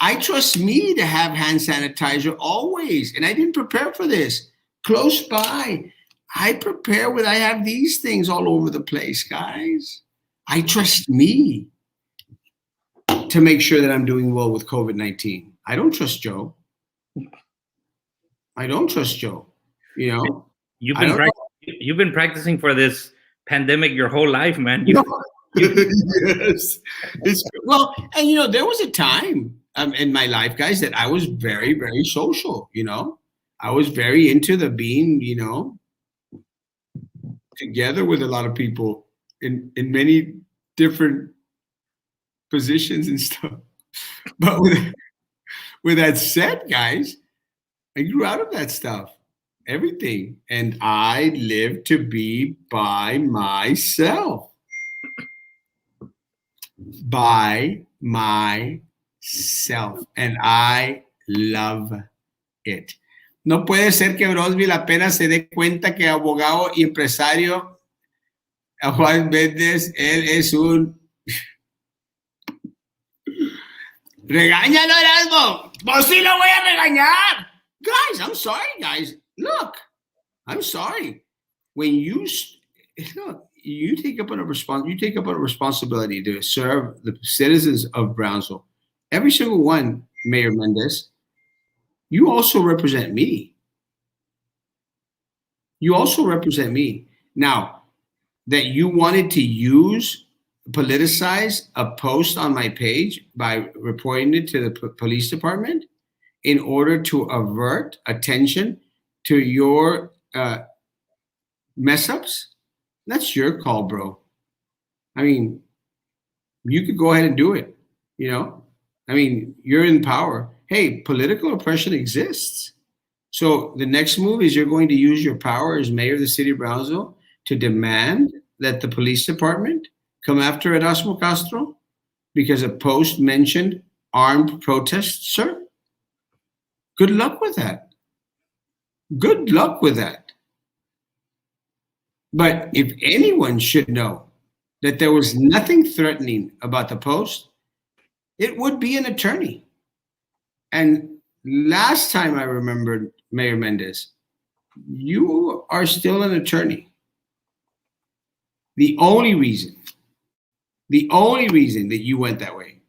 I trust me to have hand sanitizer always. And I didn't prepare for this. Close by. I prepare when I have these things all over the place, guys. I trust me to make sure that I'm doing well with COVID-19. I don't trust Joe. I don't trust Joe. You know? You've been practicing for this pandemic your whole life, man. Yes. Well, and there was a time in my life, guys, that I was very, very social, I was very into the being, together with a lot of people in many different positions and stuff. But with that said, guys, I grew out of that stuff, everything. And I live to be by myself. By myself. And I love it. No puede ser que Brosville apenas se dé cuenta que abogado y empresario a Juan Méndez, él es un... ¡Regáñalo, Erasmo! ¡Pues sí lo voy a regañar! Guys, I'm sorry, guys. Look, I'm sorry. When you take up a responsibility to serve the citizens of Brownsville. Every single one Mayor Mendez, you also represent me. You also represent me. Now, that you wanted to politicize a post on my page by reporting it to the police department in order to avert attention to your mess ups, that's your call, bro. I mean, you could go ahead and do it. I mean, you're in power. Hey, political oppression exists. So the next move is you're going to use your power as mayor of the city of Brownsville to demand that the police department come after Erasmo Castro because a post mentioned armed protests, sir. Good luck with that. Good luck with that. But if anyone should know that there was nothing threatening about the post, it would be an attorney. And last time I remembered, Mayor Mendez, you are still an attorney. The only reason that you went that way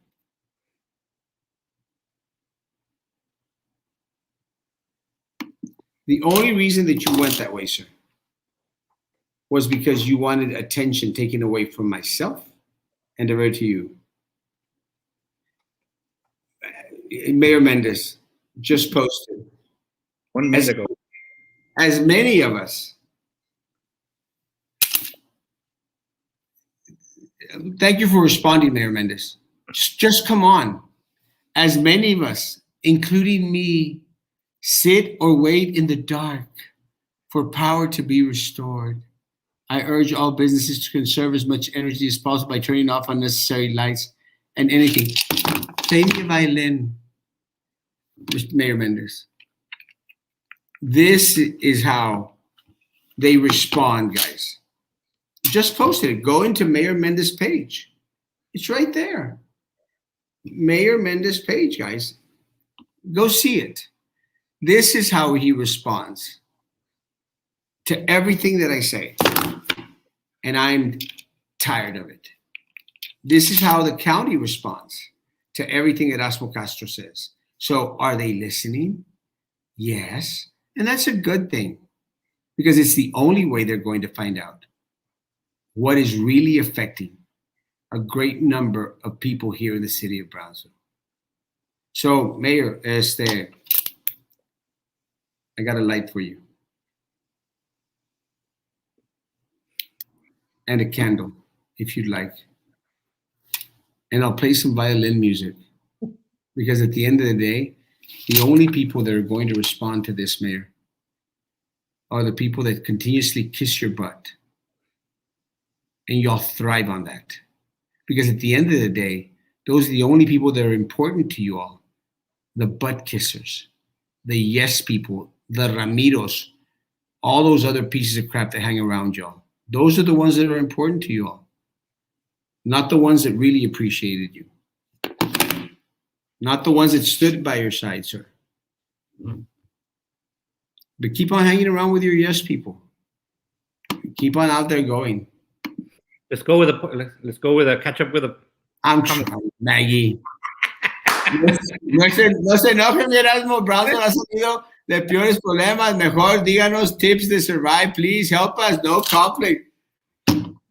sir, was because you wanted attention taken away from myself and diverted to you. Mayor Mendez just posted 1 minute ago. As many of us, thank you for responding, Mayor Mendez. Just come on. As many of us, including me, sit or wait in the dark for power to be restored, I urge all businesses to conserve as much energy as possible by turning off unnecessary lights and anything. Play me a violin, Mr. Mayor Mendez. This is how they respond, guys. Just posted it. Go into Mayor Mendez page. It's right there. Mayor Mendez page, guys. Go see it. This is how he responds to everything that I say. And I'm tired of it. This is how the county responds to everything Erasmo Castro says. So are they listening? Yes. And that's a good thing because it's the only way they're going to find out what is really affecting a great number of people here in the city of Brownsville. So, Mayor, I got a light for you. And a candle, if you'd like. And I'll play some violin music. Because at the end of the day, the only people that are going to respond to this, Mayor, are the people that continuously kiss your butt. And y'all thrive on that. Because at the end of the day, those are the only people that are important to you all. The butt kissers, the yes people, the Ramiros, all those other pieces of crap that hang around y'all. Those are the ones that are important to you all. Not the ones that really appreciated you. Not the ones that stood by your side, sir. But keep on hanging around with your yes people. Keep on out there going. Let's go with a catch up with a. I'm trying, Maggie. No se enoje, mi Erasmo. Brownsville ha salido de peores problemas. Mejor díganos tips to survive. Please help us. No conflict.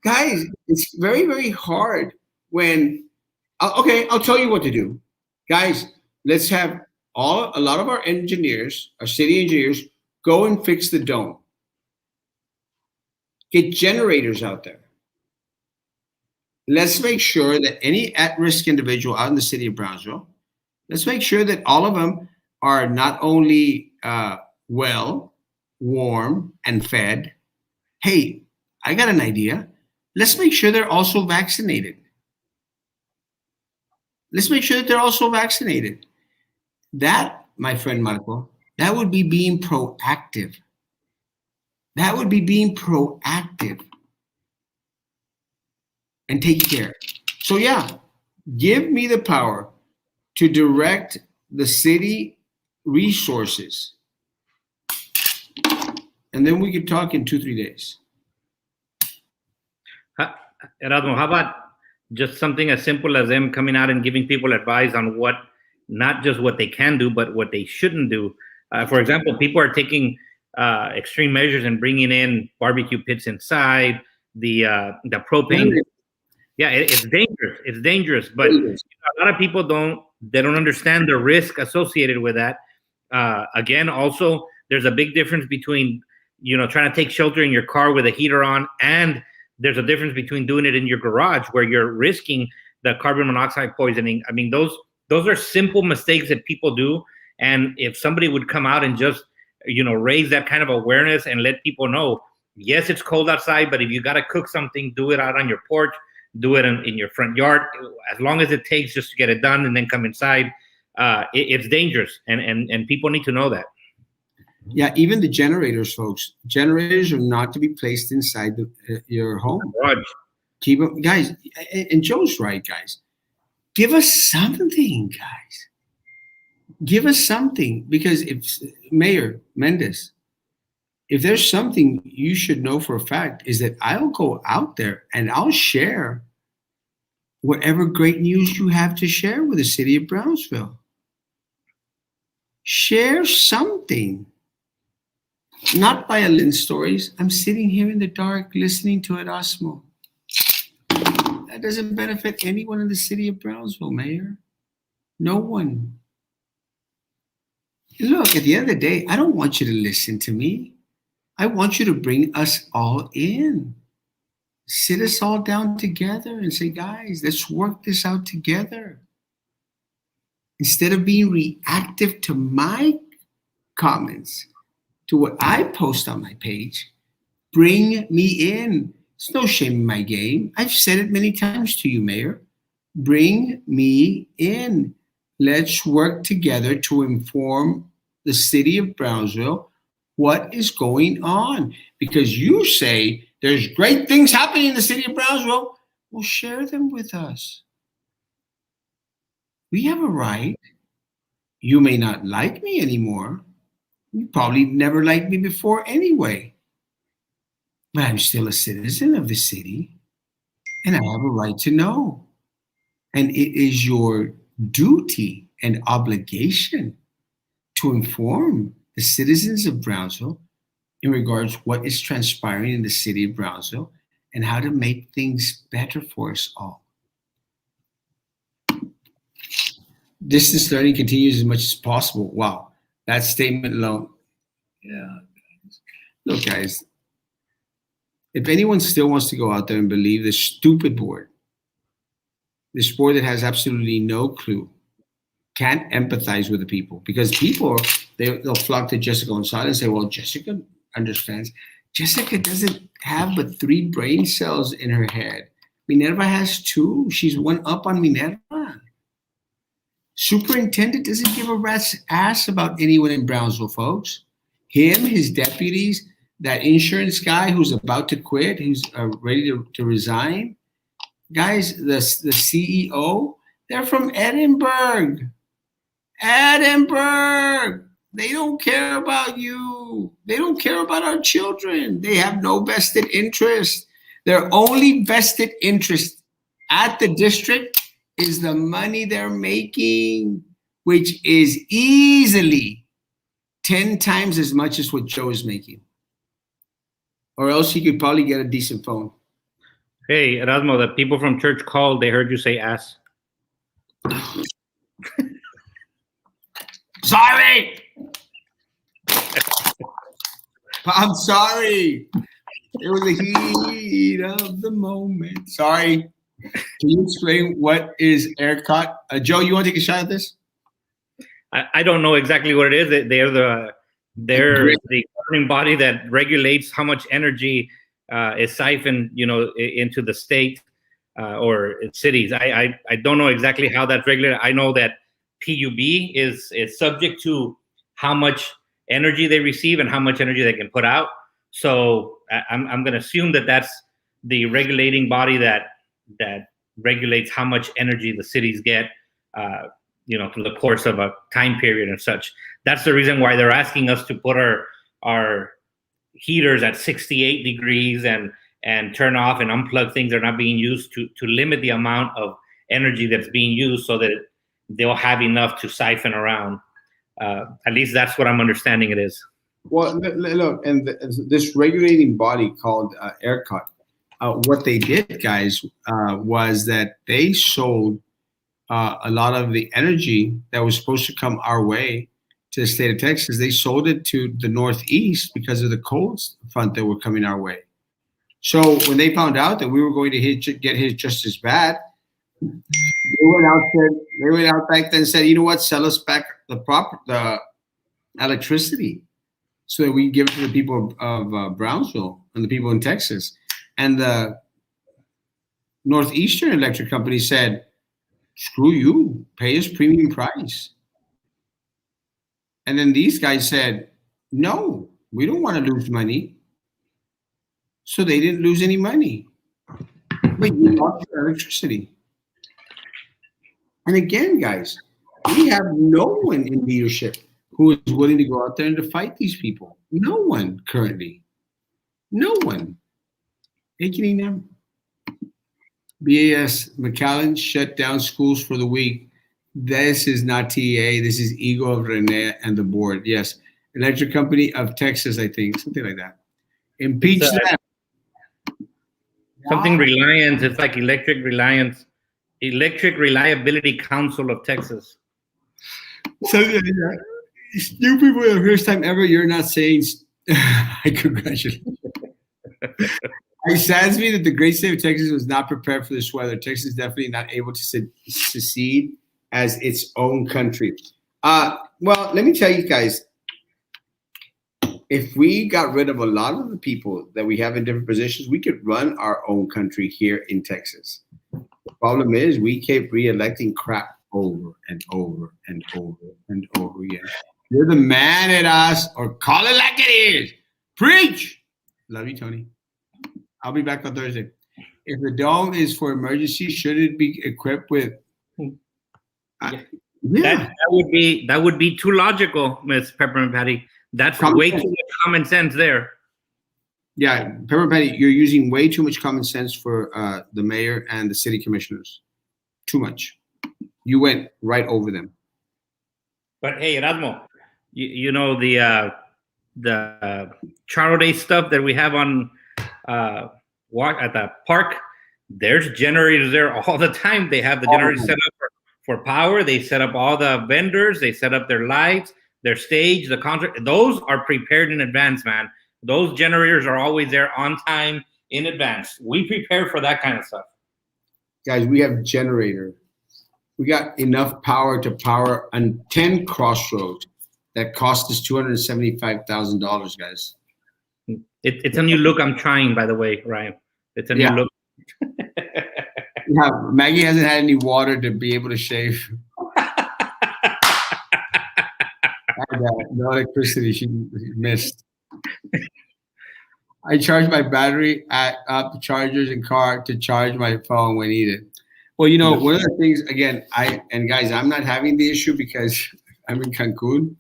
Guys, it's very, very hard when. Okay, I'll tell you what to do. Guys, let's have a lot of our engineers, our city engineers, go and fix the dome. Get generators out there. Let's make sure that any at-risk individual out in the city of Brownsville, let's make sure that all of them are not only well, warm, and fed. Hey, I got an idea. Let's make sure they're also vaccinated. Let's make sure that they're also vaccinated. That, my friend Marco, that would be being proactive. That would be being proactive. And take care. So yeah, give me the power to direct the city resources. And then we could talk in 2-3 days. Erasmo, how about just something as simple as them coming out and giving people advice on what not just what they can do, but what they shouldn't do. For example, people are taking extreme measures and bringing in barbecue pits inside the propane. Yeah, it's dangerous. It's dangerous, but a lot of people don't understand the risk associated with that. Again, also, there's a big difference between trying to take shelter in your car with a heater on, and there's a difference between doing it in your garage where you're risking the carbon monoxide poisoning. I mean, those are simple mistakes that people do, and if somebody would come out and just raise that kind of awareness and let people know, yes, it's cold outside, but if you got to cook something, do it out on your porch. Do it in your front yard, as long as it takes just to get it done, and then come inside. It's dangerous, and people need to know that. Yeah, even the generators, folks. Generators are not to be placed inside your home. Garage. Keep them, guys. And Joe's right, guys. Give us something, guys. Give us something, because if Mayor Mendez, if there's something you should know for a fact, is that I'll go out there and I'll share whatever great news you have to share with the city of Brownsville. Share something. Not violent stories. I'm sitting here in the dark listening to Erasmo. That doesn't benefit anyone in the city of Brownsville, Mayor. No one. Look, at the end of the day, I don't want you to listen to me. I want you to bring us all in. Sit us all down together and say, guys, let's work this out together. Instead of being reactive to my comments, to what I post on my page, bring me in. There's no shame in my game. I've said it many times to you, Mayor. Bring me in. Let's work together to inform the city of Brownsville what is going on. Because you say there's great things happening in the city of Brownsville. Well, share them with us. We have a right. You may not like me anymore. You probably never liked me before anyway. But I'm still a citizen of the city, and I have a right to know. And it is your duty and obligation to inform the citizens of Brownsville in regards to what is transpiring in the city of Brownsville and how to make things better for us all. Distance learning continues as much as possible. Wow, that statement alone. Yeah. Look, guys, if anyone still wants to go out there and believe this stupid board, this board that has absolutely no clue, can't empathize with the people, because people, they'll flock to Jessica Gonzalez and say, well, Jessica understands. Jessica doesn't have but 3 brain cells in her head. Minerva has 2. She's one up on Minerva. Superintendent doesn't give a rat's ass about anyone in Brownsville, folks. Him, his deputies, that insurance guy who's about to quit, who's ready to resign. Guys, the CEO, they're from Edinburgh. Edinburgh. They don't care about you. They don't care about our children. They have no vested interest. Their only vested interest at the district is the money they're making, which is easily 10 times as much as what Joe is making. Or else he could probably get a decent phone. Hey, Erasmo, the people from church called. They heard you say ass. Sorry. I'm sorry. It was the heat of the moment. Sorry. Can you explain what is ERCOT? Joe, you want to take a shot at this? I don't know exactly what it is. They're the governing body that regulates how much energy is siphoned, into the state or cities. I don't know exactly how that's regulated. I know that PUB is subject to how much energy they receive and how much energy they can put out. So I'm going to assume that that's the regulating body that regulates how much energy the cities get, through the course of a time period and such. That's the reason why they're asking us to put our heaters at 68 degrees and turn off and unplug things that are not being used to limit the amount of energy that's being used, so that they'll have enough to siphon around. At least that's what I'm understanding it is. Well, look, and this regulating body called ERCOT, what they did, guys, was that they sold a lot of the energy that was supposed to come our way to the state of Texas. They sold it to the Northeast because of the cold front that were coming our way. So when they found out that we were going to get hit just as bad, they went out back then and said, you know what, sell us back the electricity so that we can give it to the people of Brownsville and the people in Texas. And the Northeastern Electric Company said, screw you, pay us premium price. And then these guys said, no, we don't want to lose money. So they didn't lose any money. But you lost your electricity. And again, guys, we have no one in leadership who is willing to go out there and to fight these people. No one currently. No one. Making them. BAS McAllen shut down schools for the week. This is not TEA. This is ego of Rene and the board. Yes. Electric Company of Texas, I think. Something like that. Impeach them. Something Reliance. It's like Electric Reliance. Electric Reliability Council of Texas. So, you people, for the first time ever, you're not saying, I congratulate you. It saddens me that the great state of Texas was not prepared for this weather. Texas is definitely not able to succeed as its own country. Well, let me tell you guys, if we got rid of a lot of the people that we have in different positions, we could run our own country here in Texas. The problem is we keep re-electing crap over and over and over and over again. You're the man at us, or call it like it is. Preach. Love you, Tony. I'll be back on Thursday. If the dome is for emergency, should it be equipped with? That would be too logical, Miss Peppermint Patty. That's way too much common sense there. Yeah, Peppermint Patty, you're using way too much common sense for the mayor and the city commissioners. Too much. You went right over them. But hey, Erasmo, you know the Charo Day stuff that we have on walk at the park. There's generators there all the time. They have the generators set up for power. They set up all the vendors. They set up their lights, their stage, the concert. Those are prepared in advance, man. Those generators are always there on time in advance. We prepare for that kind of stuff. Guys, we have generator. We got enough power to power 10 crossroads that cost us $275,000, guys. It's a new look I'm trying, by the way, Ryan. It's a new look. Yeah, Maggie hasn't had any water to be able to shave. No electricity she missed. I charge my battery up chargers and car to charge my phone when needed. Well, you know, one of the things, again, guys, I'm not having the issue because I'm in Cancun.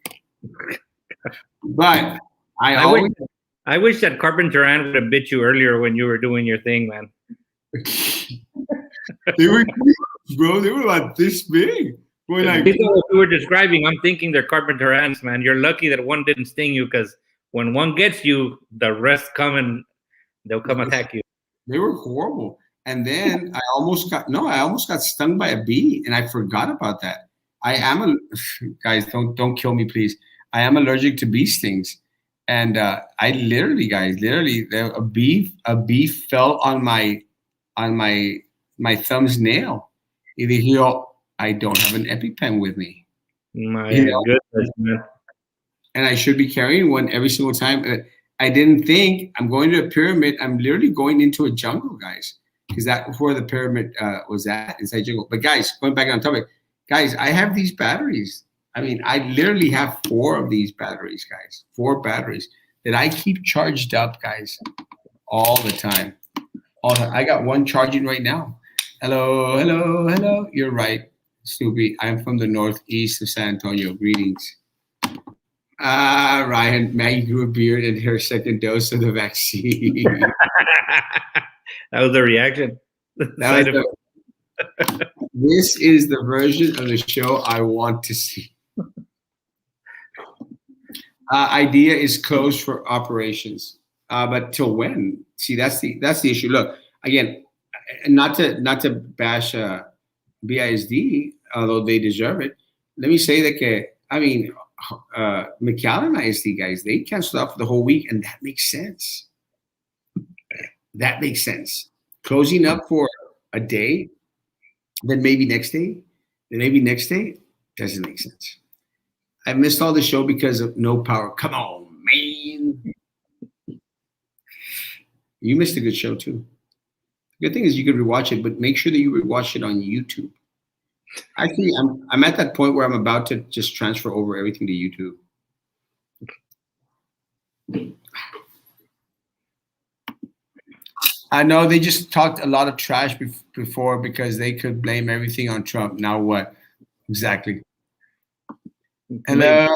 But I wish that Carpenter Ann would have bit you earlier when you were doing your thing, man. They were, bro. They were like this big. Boy, like, what you were describing, I'm thinking they're Carpenter Ants, man. You're lucky that one didn't sting you, because when one gets you, the rest come and they'll come attack you. They were horrible. And then I almost got stung by a bee, and I forgot about that. Guys, don't kill me, please. I am allergic to bee stings. And I literally, a bee fell on my thumb's nail. Either heal. I don't have an EpiPen with me. My goodness, man. And I should be carrying one every single time. I didn't think I'm going to a pyramid. I'm literally going into a jungle, guys, because that's where the pyramid was at, inside jungle. But guys, going back on topic, guys, I have these batteries. I mean, I literally have 4 of these batteries, guys. 4 batteries that I keep charged up, guys, all the time. I got one charging right now. Hello. You're right, Snoopy. I'm from the northeast of San Antonio. Greetings. Ryan, Maggie grew a beard and her second dose of the vaccine. That was the reaction. This is the version of the show I want to see. Idea is closed for operations, but till when? See, that's the issue. Look, again, not to bash BISD, although they deserve it. Let me say that. I mean, McAllen ISD guys, they canceled out for the whole week, and that makes sense. That makes sense. Closing up for a day, then maybe next day, then maybe next day doesn't make sense. I missed all the show because of no power. Come on, man. You missed a good show too. The good thing is you could rewatch it, but make sure that you rewatch it on YouTube. Actually, I'm at that point where I'm about to just transfer over everything to YouTube. I know they just talked a lot of trash before because they could blame everything on Trump. Now what? Exactly. Hello,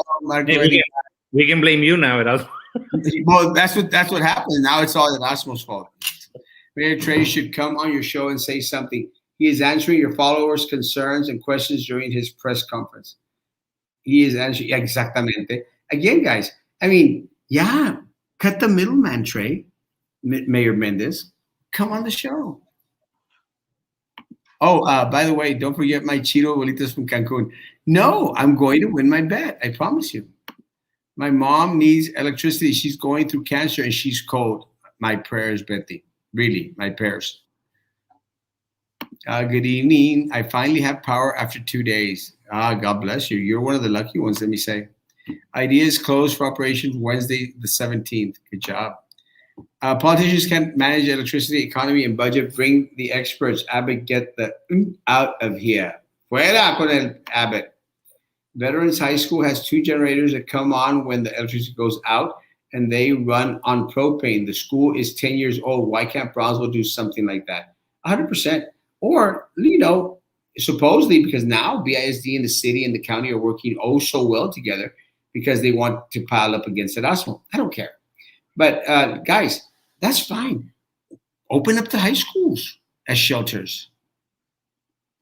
Hey, we can blame you now. Well, that's what happened. Now it's all Erasmo's fault. Mayor Trey should come on your show and say something. He is answering your followers' concerns and questions during his press conference. He is answering exactamente. Again, guys. I mean, yeah, cut the middleman, Trey. Mayor Mendez, come on the show. Oh, by the way, don't forget my Cheeto Abuelitas from Cancun. No, I'm going to win my bet. I promise you. My mom needs electricity. She's going through cancer and she's cold. My prayers, Betty. Really, my prayers. Good evening. I finally have power after 2 days. God bless you. You're one of the lucky ones, let me say. Ideas closed for operations Wednesday, the 17th. Good job. Politicians can't manage electricity, economy, and budget. Bring the experts. Abbott, get the out of here. Fuera con el Abbott. Veterans High School has 2 generators that come on when the electricity goes out, and they run on propane. The school is 10 years old. Why can't Brownsville do something like that? 100%. Or, supposedly, because now BISD and the city and the county are working oh so well together because they want to pile up against Erasmo. I don't care. But guys, that's fine. Open up the high schools as shelters.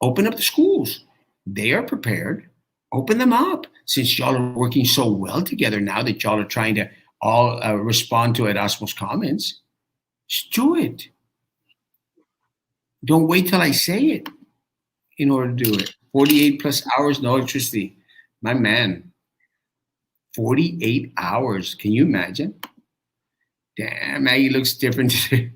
Open up the schools. They are prepared. Open them up. Since y'all are working so well together now that y'all are trying to all respond to Erasmo's comments, just do it. Don't wait till I say it in order to do it. 48 plus hours, no electricity. My man, 48 hours. Can you imagine? Damn, Maggie looks different today.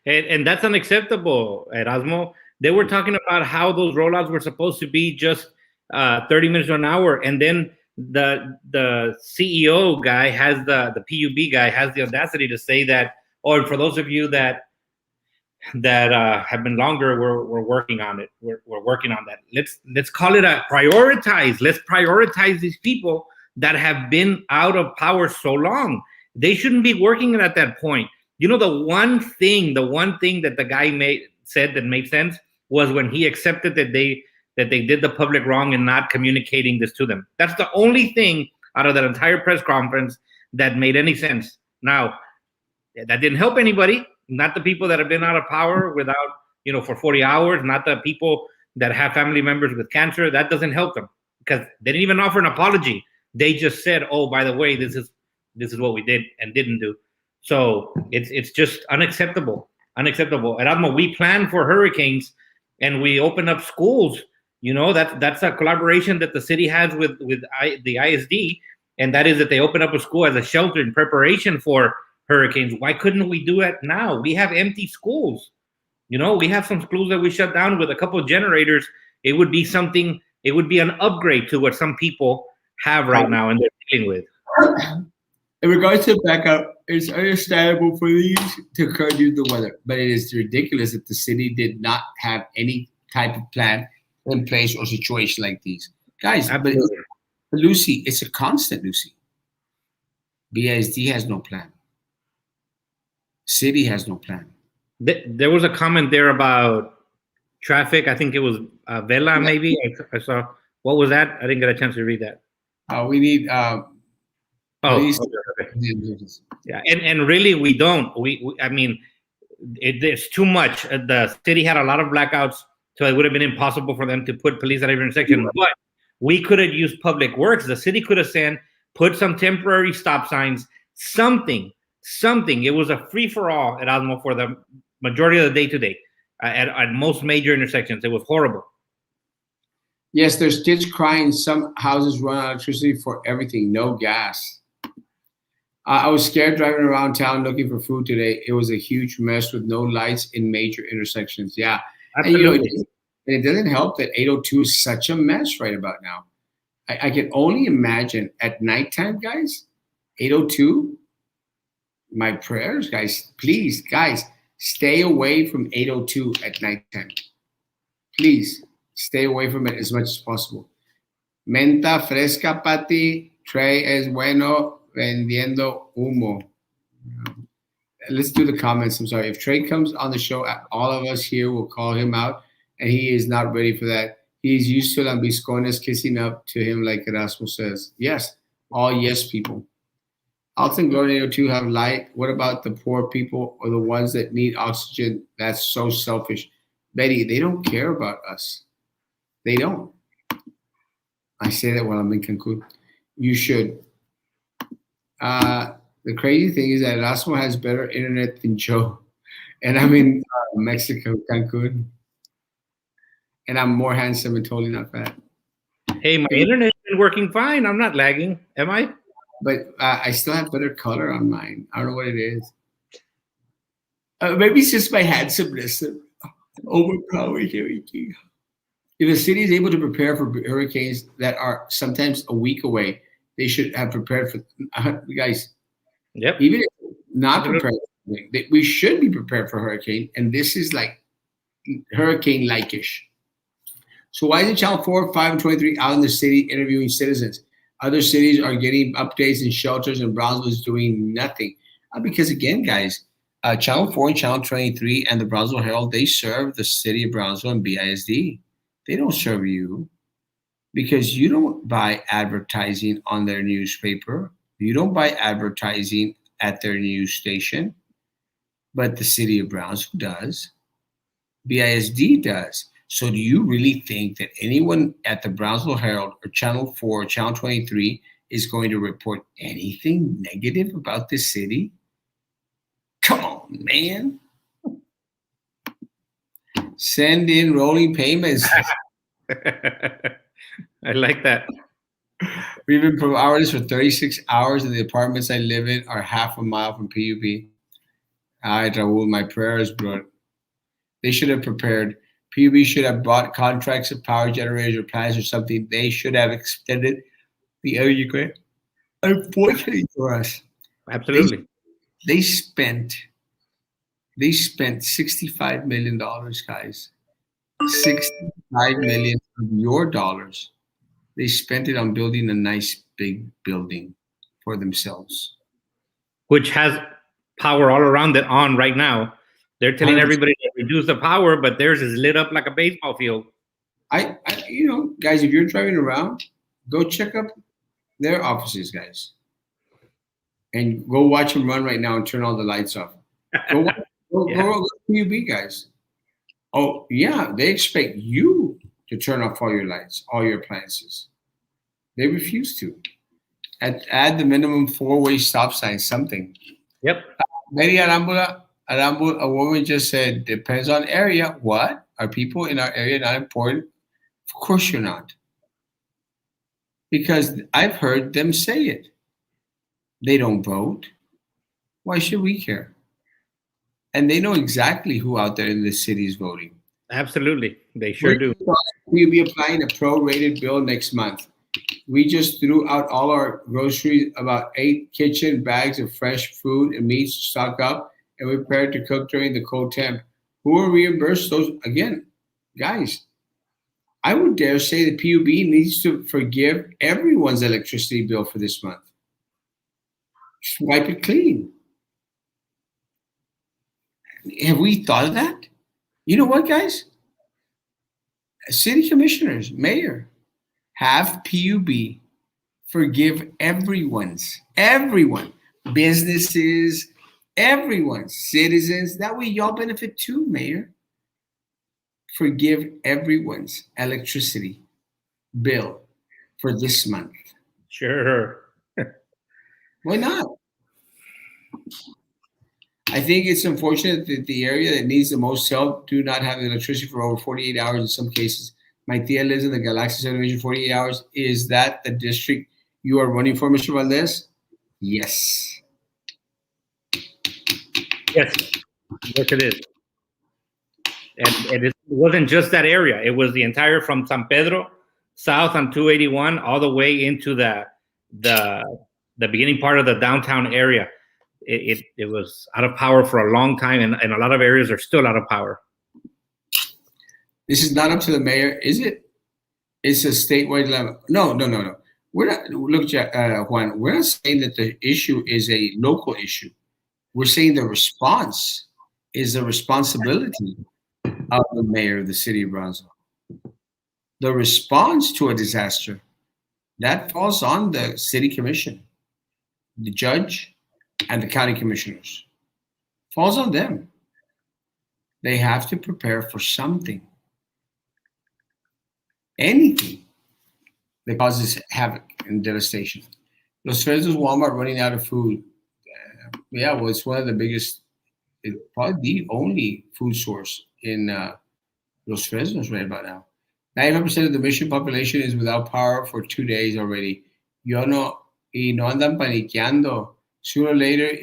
and that's unacceptable, Erasmo. They were talking about how those rollouts were supposed to be just 30 minutes to an hour. And then the CEO guy has the PUB guy has the audacity to say that, or for those of you that have been longer, we're working on it. We're working on that. Let's call it a prioritize. Let's prioritize these people that have been out of power so long. They shouldn't be working at that point. You know, the one thing that the guy said that made sense was when he accepted that they did the public wrong in not communicating this to them. That's the only thing out of that entire press conference that made any sense. Now, that didn't help anybody. Not the people that have been out of power without, for 40 hours, not the people that have family members with cancer. That doesn't help them because they didn't even offer an apology. They just said, oh, by the way, this is what we did and didn't do. So it's just unacceptable. Erasmo, we plan for hurricanes and we open up schools. That's a collaboration that the city has with the ISD, and that is that they open up a school as a shelter in preparation for hurricanes. Why couldn't we do it now? We have empty schools. We have some schools that we shut down with a couple of generators. It would be an upgrade to what some people have right now and they're dealing with. In regards to backup, it's understandable for these to occur due to the weather, but it is ridiculous that the city did not have any type of plan in place or situation like these. Guys, but Lucy, it's a constant, Lucy. BISD has no plan. City has no plan. There was a comment there about traffic. I think it was Vela, maybe. I saw. What was that? I didn't get a chance to read that. We need... okay. Yeah, and really we don't. I mean, it's too much. The city had a lot of blackouts So it would have been impossible for them to put police at every intersection. But we could have used public works. The city could have put some temporary stop signs, something. It was a free-for-all at Erasmo for the majority of the day today at most major intersections. It was horrible. Yes, there's kids crying. Some houses run out of electricity for everything, no gas. I was scared driving around town looking for food today. It was a huge mess with no lights in major intersections. Yeah. Absolutely. And it doesn't help that 802 is such a mess right about now. I can only imagine at nighttime, guys, 802, my prayers, guys, please, guys, stay away from 802 at nighttime. Please stay away from it as much as possible. Menta fresca, Pati. Trey es bueno vendiendo humo. Let's do the comments. I'm sorry. If Trey comes on the show, all of us here will call him out, and he is not ready for that. He's used to lambiscones kissing up to him like Erasmo says. Yes, all yes people. Alton Glory 802 have light. What about the poor people or the ones that need oxygen? That's so selfish. Betty, they don't care about us. They don't. I say that while I'm in Cancun. You should. The crazy thing is that Erasmo has better internet than Joe. And I'm in Mexico, Cancun. And I'm more handsome and totally not fat. Hey, my internet's been working fine. I'm not lagging. Am I? But I still have better color on mine. I don't know what it is. Maybe it's just my handsomeness overpowering everything. If a city is able to prepare for hurricanes that are sometimes a week away, they should have prepared for guys. Yep. Even if not prepared, we should be prepared for hurricane. And this is like hurricane-like-ish. So why isn't Channel 4, 5, and 23 out in the city interviewing citizens? Other cities are getting updates and shelters, and Brownsville is doing nothing. Because again, guys, Channel 4 and Channel 23 and the Brownsville Herald, they serve the city of Brownsville and BISD. They don't serve you because you don't buy advertising on their newspaper. You don't buy advertising at their news station, but the city of Brownsville does. BISD does. So do you really think that anyone at the Brownsville Herald or Channel 4 or Channel 23 is going to report anything negative about this city? Come on, man. Send in rolling payments. I like that. We've been providers for 36 hours, and the apartments I live in are half a mile from PUB. All right, Raul, my prayers, bro. They should have prepared. PUB should have bought contracts of power generators or plants or something. They should have extended the energy grant. Unfortunately for us, Absolutely. they spent $65 million, guys. $65 million of your dollars. They spent it on building a nice big building for themselves, Which has power all around it on right now. They're telling everybody to reduce the power, but theirs is lit up like a baseball field. I guys, if you're driving around, go check up their offices, guys, and go watch them run right now and turn all the lights off. Go to PUB, guys. Oh yeah, they expect you to turn off all your lights, all your appliances. They refuse to. Add the minimum 4-way stop sign, something. Yep. Mary Arambula, a woman just said, depends on area. What? Are people in our area not important? Of course you're not. Because I've heard them say it. They don't vote. Why should we care? And they know exactly who out there in the city is voting. Absolutely. They sure do. We'll be applying a pro-rated bill next month. We just threw out all our groceries, about 8 kitchen bags of fresh food and meats to stock up, and we prepared to cook during the cold temp. Who will reimburse those? Again, guys, I would dare say the PUB needs to forgive everyone's electricity bill for this month. Just wipe it clean. Have we thought of that? You know what, guys? City commissioners, mayor, have PUB forgive everyone, businesses, everyone, citizens. That way y'all benefit too, mayor. forgive everyone's electricity bill for this month. Sure. Why not? I think it's unfortunate that the area that needs the most help do not have electricity for over 48 hours in some cases. My tia lives in the Galaxy subdivision 48 hours. Is that the district you are running for, Mr. Valdez? Yes. Yes. Yes, it is. And it wasn't just that area. It was the entire from San Pedro south on 281 all the way into the beginning part of the downtown area. It was out of power for a long time, and a lot of areas are still out of power. This is not up to the mayor, is it? It's a statewide level. No. We're not. Look, Juan. We're not saying that the issue is a local issue. We're saying the response is the responsibility of the mayor of the city of Brownsville. The response to a disaster that falls on the city commission, the judge, and the county commissioners. Falls on them. They have to prepare for something. Anything that causes havoc and devastation. Los Fresnos Walmart running out of food. Yeah, well, it's one of the biggest, probably the only food source in Los Fresnos right about now. 95% of the mission population is without power for 2 days already. Y no andan paniqueando. Sooner or later,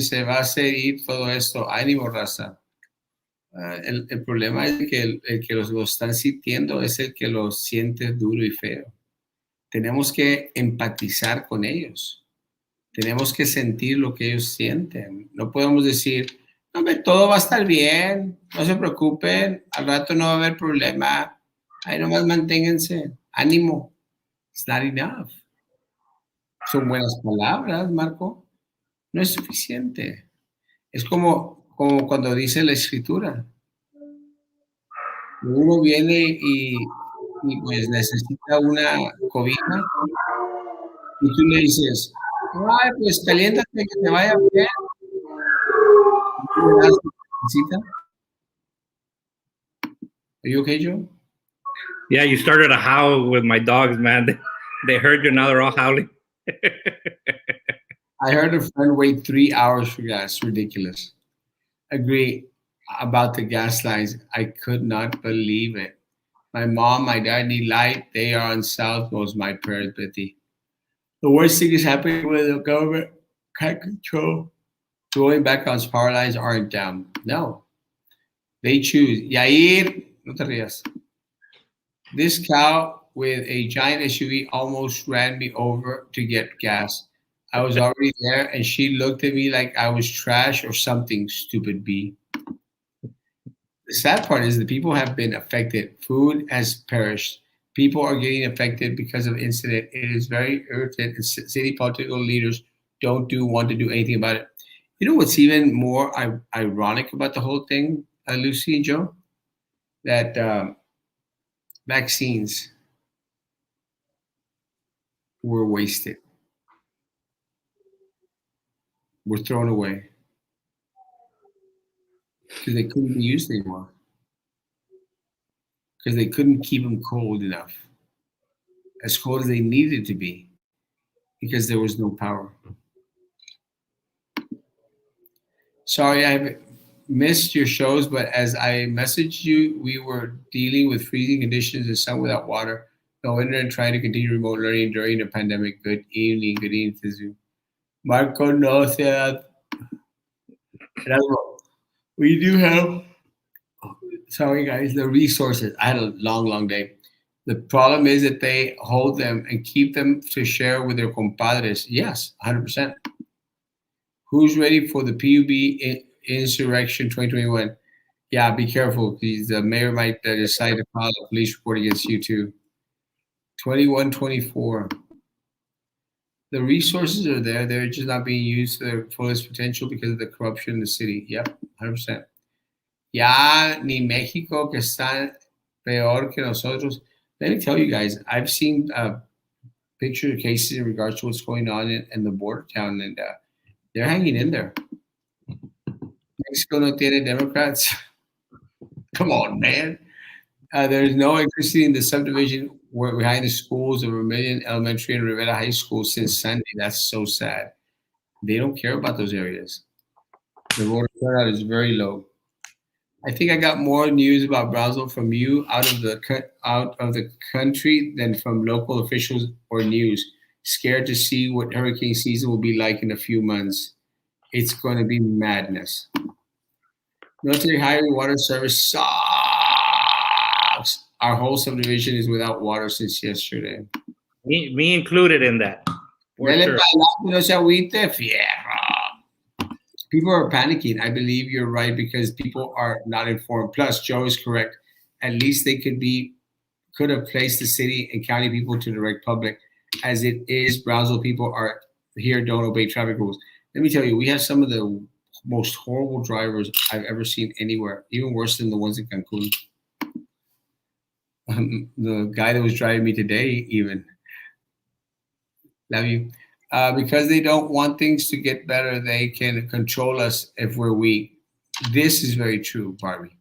se va a hacer ir todo esto. Ánimo, raza. El problema es que el que lo están sintiendo es el que lo siente duro y feo. Tenemos que empatizar con ellos. Tenemos que sentir lo que ellos sienten. No podemos decir, hombre, todo va a estar bien, no se preocupen, al rato no va a haber problema. Ahí nomás manténganse. Ánimo. It's not enough. Son buenas palabras, Marco. No es suficiente. Es como cuando dice la escritura. Uno viene y pues necesita una cobija y tú le dices, ay, pues caliéntate que te vaya bien. ¿No le das lo que necesita? Are you okay, Joe? Yeah, you started a howl with my dogs, man. They heard you, now they're all howling. I heard a friend wait 3 hours for gas. Ridiculous. Agree about the gas lines. I could not believe it. My mom, my dad need light. They are on South Most. My prayers, Betty. The worst thing is happening when the government can't control. Going back on power lines aren't down. No. They choose. Yair, no te rías. This cow with a giant SUV almost ran me over to get gas. I was already there, and she looked at me like I was trash or something, stupid bee. The sad part is that people have been affected. Food has perished. People are getting affected because of incident. It is very irritating. City political leaders don't want to do anything about it. You know what's even more ironic about the whole thing, Lucy and Joe? That vaccines were wasted. Were thrown away because they couldn't be used anymore. Because they couldn't keep them cold enough, as cold as they needed to be, because there was no power. Sorry, I missed your shows, but as I messaged you, we were dealing with freezing conditions and some without water. No internet, trying to continue remote learning during the pandemic. Good evening to Zoom. Marco, no, we do have, sorry guys, the resources. I had a long day. The problem is that they hold them and keep them to share with their compadres. Yes, 100%. Who's ready for the PUB insurrection 2021? Yeah, be careful because the mayor might decide to file a police report against you too. 21-24. The resources are there. They're just not being used to their fullest potential because of the corruption in the city. Yep, 100%. Ya ni México que está peor que nosotros. Let me tell you guys, I've seen picture cases in regards to what's going on in the border town, and they're hanging in there. Mexico no tiene Democrats. Come on, man. There's no electricity in the subdivision where behind the schools of Vermilion Elementary and Rivera High School since Sunday. That's so sad. They don't care about those areas. The voter turnout is very low. I think I got more news about Brownsville from you out of the country than from local officials or news. Scared to see what hurricane season will be like in a few months. It's going to be madness. Military Highway Water Service sucks. Our whole subdivision is without water since yesterday. Me included in that. For Dele sure. pa'lante, no se agüite, fierro. People are panicking. I believe you're right because people are not informed. Plus, Joe is correct. At least they could have placed the city and county people to direct public. As it is, Brownsville people are here don't obey traffic rules. Let me tell you, we have some of the most horrible drivers I've ever seen anywhere, even worse than the ones in Cancun. The guy that was driving me today, even. Love you. Because they don't want things to get better, they can control us if we're weak. This is very true, Barbie.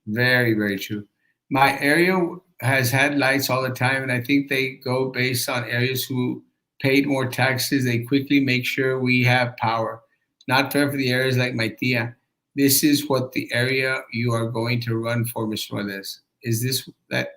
Very, very true. My area has had lights all the time, and I think they go based on areas who paid more taxes. They quickly make sure we have power. Not fair for the areas like my tia. This is what the area you are going to run for, Mr. Valdez. Is this that?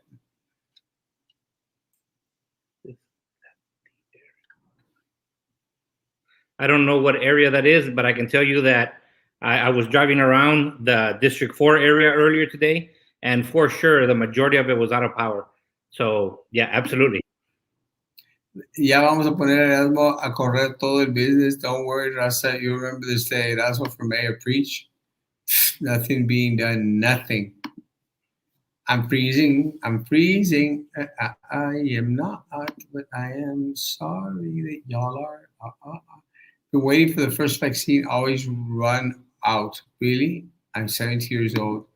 I don't know what area that is, but I can tell you that I was driving around the District 4 area earlier today, and for sure, the majority of it was out of power. So, yeah, absolutely. Ya vamos a poner a Erasmo a correr todo el business. Don't worry, Raza. You remember this day, Erasmo for mayor preach. Nothing being done. Nothing. I'm freezing. I'm freezing. I am not, but I am sorry that y'all are. Been waiting for the first vaccine. Always run out. Really? I'm 70 years old.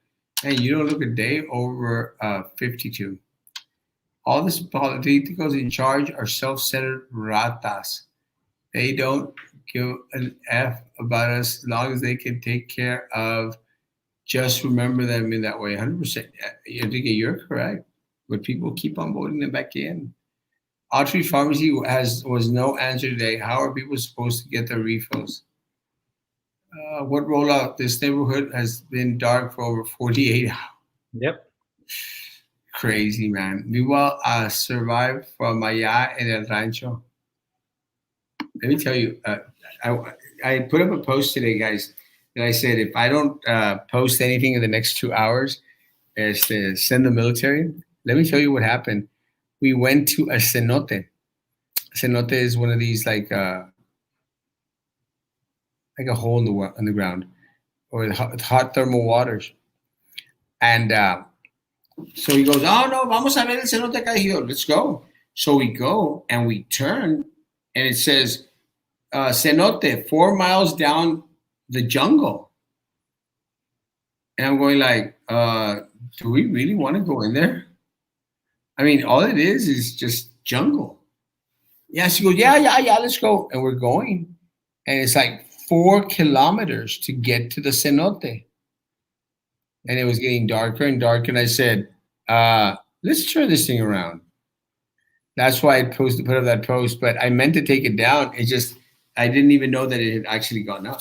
And you don't look a day over 52. All these politicos in charge are self-centered ratas. They don't give an F about us as long as they can take care of. Just remember them in that way. 100%. I think you're correct. But people keep on voting them back in. Outreach Pharmacy was no answer today. How are people supposed to get their refills? What rollout? This neighborhood has been dark for over 48 hours. Yep. Crazy, man. Meanwhile, I survived from allá en el rancho. Let me tell you, I put up a post today, guys, that I said if I don't post anything in the next 2 hours, send the military. Let me tell you what happened. We went to a cenote. Cenote is one of these like a hole in the ground, or hot thermal waters. And so he goes, oh no, vamos a ver el cenote caído. Let's go. So we go and we turn, and it says cenote 4 miles down the jungle. And I'm going like, do we really want to go in there? I mean, all it is just jungle. Yeah, she goes, yeah, let's go. And we're going. And it's like 4 kilometers to get to the cenote. And it was getting darker and darker. And I said, let's turn this thing around. That's why I put up that post. But I meant to take it down. It just, I didn't even know that it had actually gone up.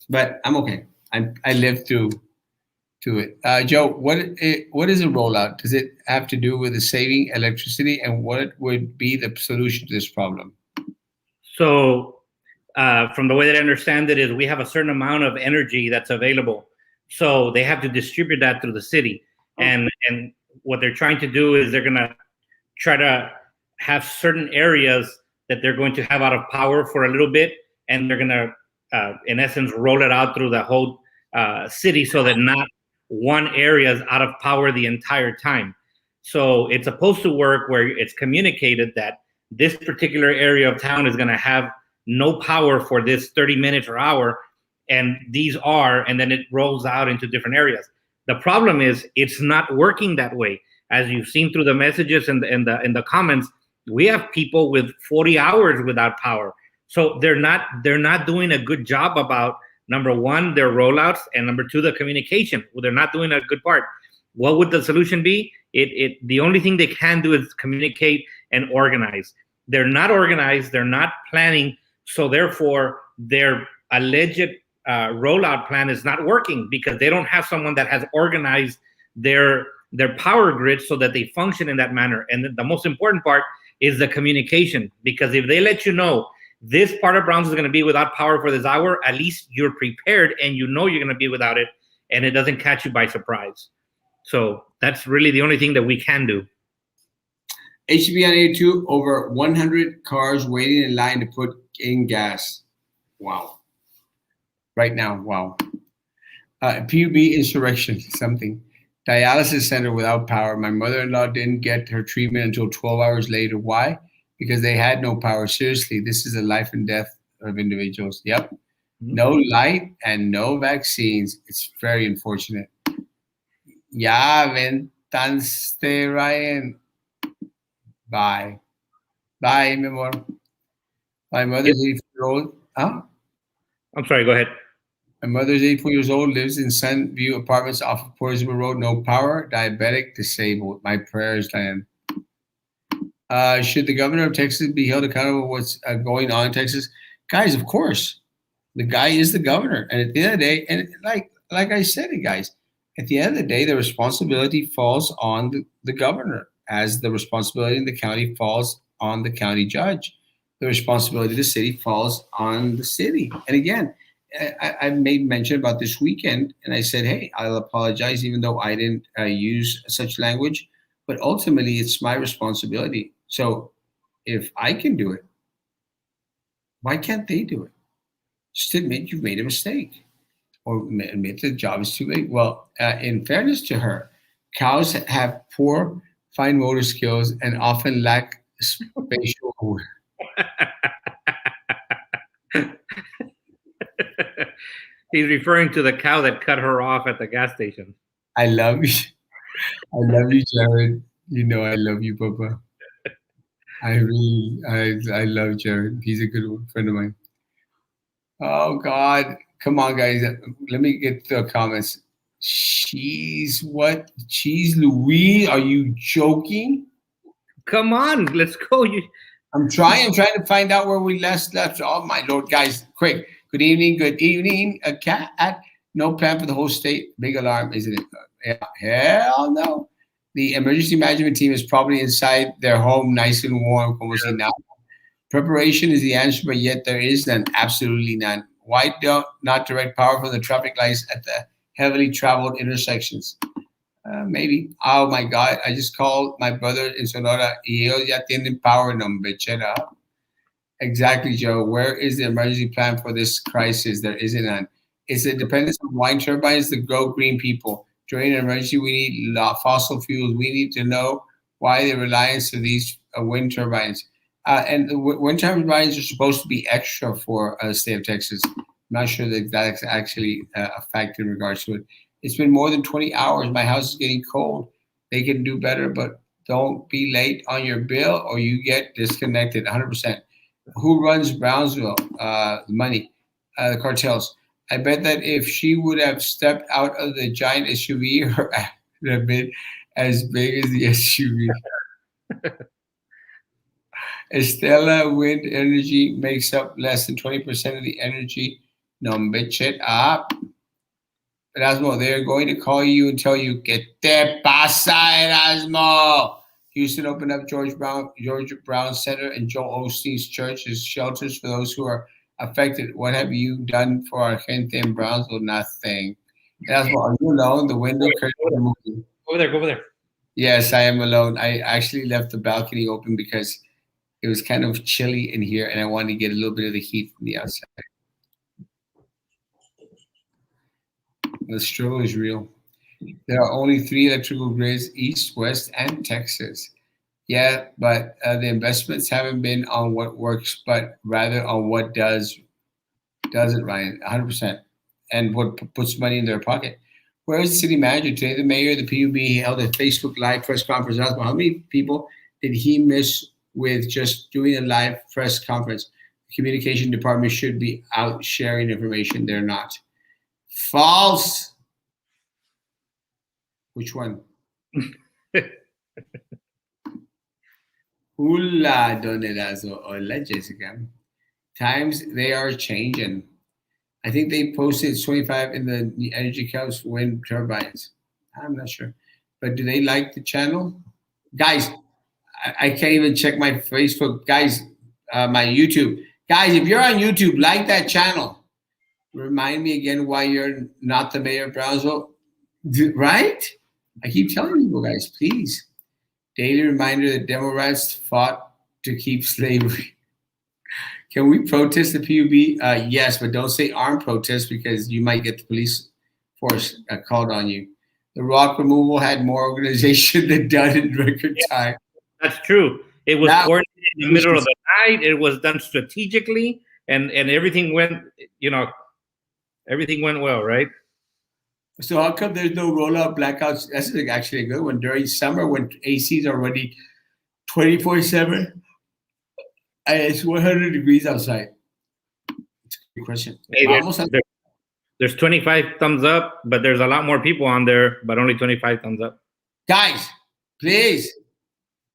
But I'm okay. I lived through it. Joe, what is a rollout? Does it have to do with the saving electricity, and what would be the solution to this problem? So, from the way that I understand it, is we have a certain amount of energy that's available. So they have to distribute that through the city, and what they're trying to do is they're gonna try to have certain areas that they're going to have out of power for a little bit, and they're gonna, in essence, roll it out through the whole city so that not one area is out of power the entire time. So it's supposed to work where it's communicated that this particular area of town is going to have no power for this 30 minutes or hour, and and then it rolls out into different areas. The problem is it's not working that way. As you've seen through the messages and the comments, we have people with 40 hours without power. So they're not doing a good job about, number one, their rollouts, and number two, the communication. Well, they're not doing a good part. What would the solution be? The only thing they can do is communicate and organize. They're not organized. They're not planning. So therefore, their alleged rollout plan is not working because they don't have someone that has organized their power grid so that they function in that manner. And the most important part is the communication, because if they let you know this part of Browns is going to be without power for this hour, at least you're prepared and you know you're going to be without it, and it doesn't catch you by surprise. So that's really the only thing that we can do. HB on 82, over 100 cars waiting in line to put in gas. Wow. Right now, wow. PUB insurrection, something. Dialysis center without power. My mother-in-law didn't get her treatment until 12 hours later. Why? Because they had no power. Seriously, this is a life and death of individuals. Yep. No light and no vaccines. It's very unfortunate. Ya ventanste, Ryan. Bye. Bye, mi amor. My mother's 84-year-old. Huh? I'm sorry, go ahead. My mother's 84 years old, lives in Sunview Apartments off of Portsmouth Road. No power, diabetic, disabled. My prayers, Diane. Should the governor of Texas be held accountable for what's going on in Texas? Guys, of course. The guy is the governor. And at the end of the day, and like I said, guys, at the end of the day, the responsibility falls on the governor, as the responsibility in the county falls on the county judge. The responsibility of the city falls on the city. And again, I made mention about this weekend, and I said, hey, I'll apologize, even though I didn't use such language. But ultimately, it's my responsibility. So if I can do it, why can't they do it? Just admit you've made a mistake, or admit the job is too late. Well, in fairness to her, cows have poor fine motor skills and often lack spatial awareness. He's referring to the cow that cut her off at the gas station. I love you. I love you, Jared. You know I love you, Papa. I love Jared. He's a good friend of mine. Oh, God. Come on, guys. Let me get the comments. Cheese, what? Cheese Louis? Are you joking? Come on, let's go. I'm trying to find out where we left. Oh, my Lord. Guys, quick. Good evening. Good evening. A cat. No plan for the whole state. Big alarm, isn't it? Hell no. The emergency management team is probably inside their home, nice and warm. Como si nada. Preparation is the answer, but yet there is none. Absolutely none. Why not direct power from the traffic lights at the heavily traveled intersections? Maybe. Oh, my God. I just called my brother in Sonora. Y ellos ya tienen power, no, bitchera. Exactly, Joe. Where is the emergency plan for this crisis? There isn't none. It's a dependence on wind turbines to grow green people. During an emergency, we need fossil fuels. We need to know why the reliance of these wind turbines. And the wind turbines are supposed to be extra for the state of Texas. I'm not sure that that's actually a fact in regards to it. It's been more than 20 hours. My house is getting cold. They can do better, but don't be late on your bill or you get disconnected 100%. Who runs Brownsville? The money, the cartels. I bet that if she would have stepped out of the giant SUV, her ass would have been as big as the SUV. Estella Wind Energy makes up less than 20% of the energy. No, bitch it up. Erasmo, they're going to call you and tell you, ¿Qué te pasa, Erasmo? Houston opened up George Brown Center and Joel Osteen's church as shelters for those who are affected. What have you done for our gente in Brownsville? Nothing. Erasmo, are you alone? The window curtain moving. Go over there. Yes, I am alone. I actually left the balcony open because it was kind of chilly in here and I wanted to get a little bit of the heat from the outside. The struggle is real. There are only 3 electrical grids, East, West, and Texas. Yeah, but the investments haven't been on what works, but rather on what doesn't, Ryan, 100%, and what puts money in their pocket. Where is the city manager today? The mayor of the PUB held a Facebook Live press conference. How many people did he miss with just doing a live press conference? The communication department should be out sharing information. They're not. False. Which one? Hola, Don Erazo. Hola, Jessica. Times, they are changing. I think they posted 25 in the energy counts wind turbines. I'm not sure. But do they like the channel? Guys, I can't even check my Facebook. Guys, my YouTube. Guys, if you're on YouTube, like that channel. Remind me again why you're not the mayor of Brownsville. Right? I keep telling people, guys, please. Daily reminder that Democrats fought to keep slavery. Can we protest the PUB? Yes, but don't say armed protest because you might get the police force called on you. The rock removal had more organization than done in record time. That's true. It was Now, coordinated in the middle of the night. It was done strategically, and everything went, everything went well, right? so how come there's no rollout blackouts? That's actually a good one. During summer when ACs are running 24/7, and it's 100 degrees outside. It's a good question. Hey, there's 25 thumbs up, but there's a lot more people on there, but only 25 thumbs up. Guys, please,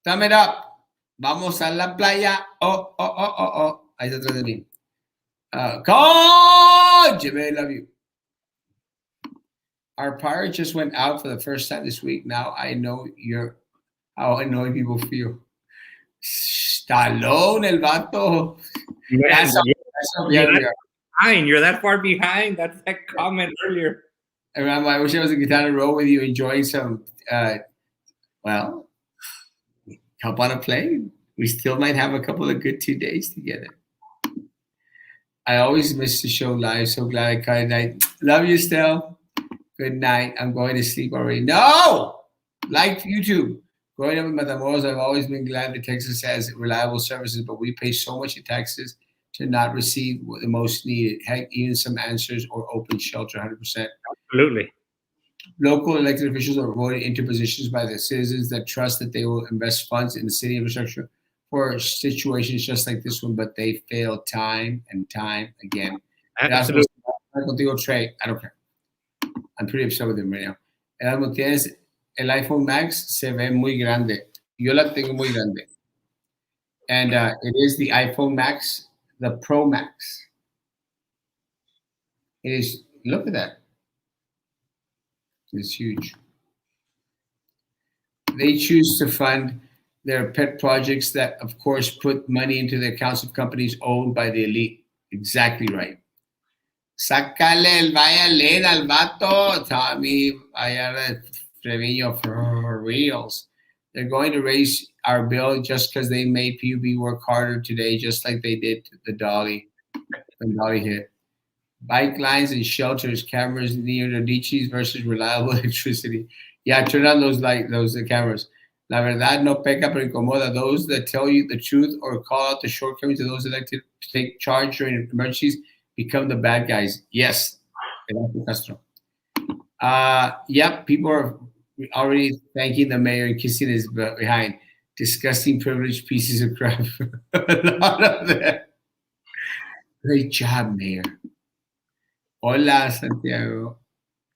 thumb it up. Vamos a la playa. Oh, oh, oh, oh, oh. Ahí está atrás de mí. Coach, I love you. Our pirate just went out for the first time this week. Now I know how annoying people feel. Stallone, el vato. That's how behind. You're that far behind. That's that comment earlier. I wish I was in Guitar Row with you enjoying some, help on a plane. We still might have a couple of good 2 days together. I always miss the show live. So glad I caught it tonight. Love you, Stell. Good night. I'm going to sleep already. No! Like YouTube. Growing up in Matamoros, I've always been glad that Texas has reliable services, but we pay so much in taxes to not receive the most needed. Heck, even some answers or open shelter, 100%. Absolutely. Local elected officials are voted into positions by the citizens that trust that they will invest funds in the city infrastructure for situations just like this one, but they fail time and time again. Absolutely. Trey, I don't care. I'm pretty upset with him right now. Erasmo, tienes el iPhone Max, se ve muy grande. Yo la tengo muy grande. And it is the iPhone Max, the Pro Max. It is, look at that. It's huge. They choose to fund their pet projects that, of course, put money into the accounts of companies owned by the elite. Exactly right. Sácale el violin al vato, Tommy Ayala Treviño, for reals. They're going to raise our bill just because they made PUB work harder today, just like they did the Dolly when Dolly hit. Bike lines and shelters, cameras near the Dichis versus reliable electricity. Yeah, turn on those cameras. La verdad no peca pero incomoda. Those that tell you the truth or call out the shortcomings of those elected to take charge during emergencies become the bad guys. Yes. Yep, people are already thanking the mayor and kissing his behind. Disgusting, privileged pieces of crap. A lot of them. Great job, Mayor. Hola, Santiago.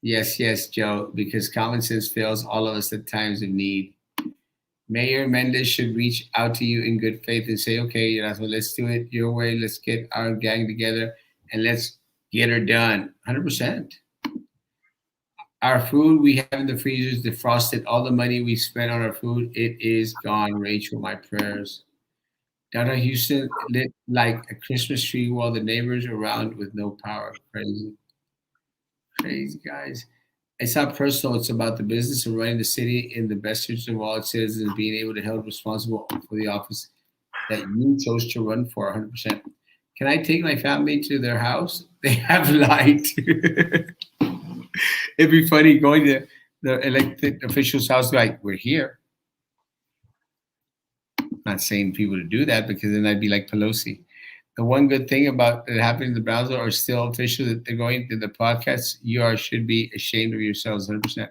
Yes, Joe, because common sense fails all of us at times of need. Mayor Mendez should reach out to you in good faith and say, okay, Erasmo, let's do it your way. Let's get our gang together and let's get her done. 100%. Our food we have in the freezers defrosted. All the money we spent on our food, it is gone. Rachel, my prayers. Donna Houston lit like a Christmas tree while the neighbors around with no power. Crazy guys. It's not personal. It's about the business of running the city in the best interest of all its citizens, being able to held responsible for the office that you chose to run for 100%. Can I take my family to their house? They have light. It'd be funny going to the elected official's house like, we're here. Not saying people to do that because then I'd be like Pelosi. The one good thing about it happening in the browser are still official that they're going to the podcast. You should be ashamed of yourselves, 100%.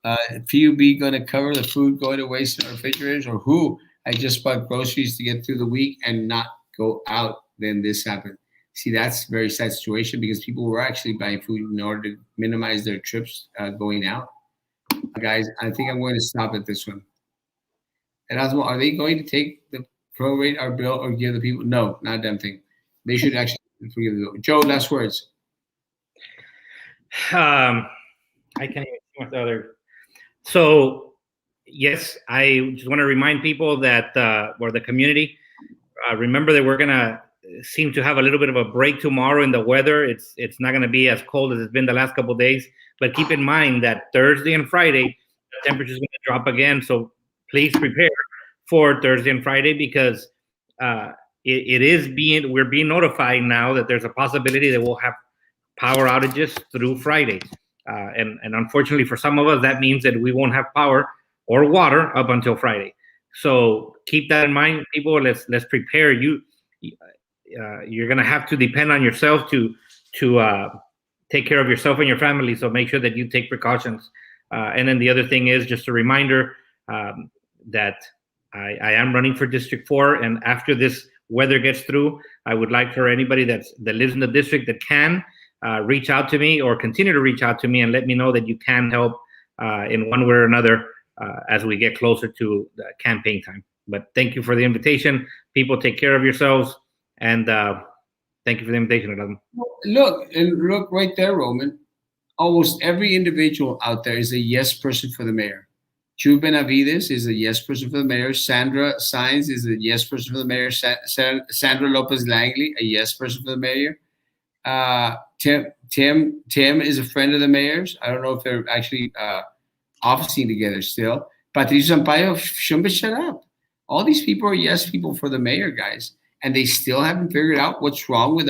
PUB going to cover the food going to waste in our refrigerators, or who? I just bought groceries to get through the week and not go out. Then this happened. See, that's a very sad situation because people were actually buying food in order to minimize their trips going out. guys, I think I'm going to stop at this one. Erasmo, are they going to take the prorate our bill or give the people? No, not a damn thing. They should actually forgive the bill. Joe, last words. I can't even see what the other. So, yes, I just want to remind people that, or the community, remember that we're gonna seem to have a little bit of a break tomorrow in the weather. It's not gonna be as cold as it's been the last couple of days, but keep in mind that Thursday and Friday the temperature is gonna drop again. So please prepare for Thursday and Friday because we're being notified now that there's a possibility that we'll have power outages through Friday. And unfortunately for some of us, that means that we won't have power or water up until Friday. So keep that in mind, people. Let's prepare. You're gonna have to depend on yourself to take care of yourself and your family. So make sure that you take precautions. And then the other thing is just a reminder that I am running for District 4, and after this weather gets through, I would like for anybody that lives in the district that can reach out to me or continue to reach out to me and let me know that you can help in one way or another as we get closer to the campaign time. But thank you for the invitation. People, take care of yourselves, and thank you for the invitation, Erasmo. Look right there, Roman. Almost every individual out there is a yes person for the mayor. Chu Benavides is a yes person for the mayor. Sandra Saenz is a yes person for the mayor. Sandra Lopez Langley, a yes person for the mayor. Tim is a friend of the mayor's. I don't know if they're actually officing together still. Patricio Sampaio, shut up. All these people are yes people for the mayor, guys, and they still haven't figured out what's wrong with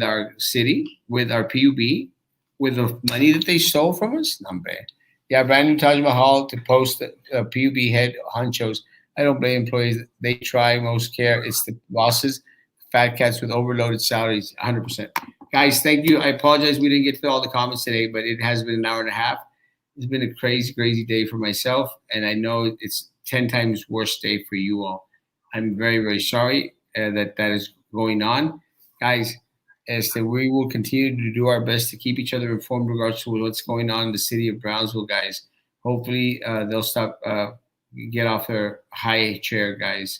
our city, with our PUB, with the money that they stole from us. Number. Yeah, brand new Taj Mahal to post the PUB head honchos. I don't blame employees. They try most care. It's the bosses, fat cats with overloaded salaries, 100%. Guys, thank you. I apologize we didn't get to all the comments today, but it has been an hour and a half. It's been a crazy, crazy day for myself, and I know it's 10 times worse day for you all. I'm very, very sorry that is going on. Guys, we will continue to do our best to keep each other informed in regards to what's going on in the city of Brownsville, guys. Hopefully, they'll stop, get off their high chair, guys,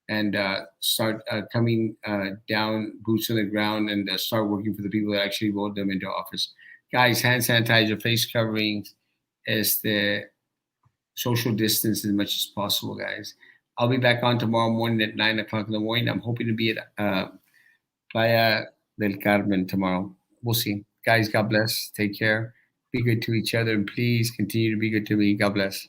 and start coming down, boots on the ground, and start working for the people that actually voted them into office. Guys, hand sanitizer, face coverings, the social distance as much as possible, guys. I'll be back on tomorrow morning at 9 o'clock in the morning. I'm hoping to be at Playa del Carmen tomorrow. We'll see. Guys, God bless. Take care. Be good to each other, and please continue to be good to me. God bless.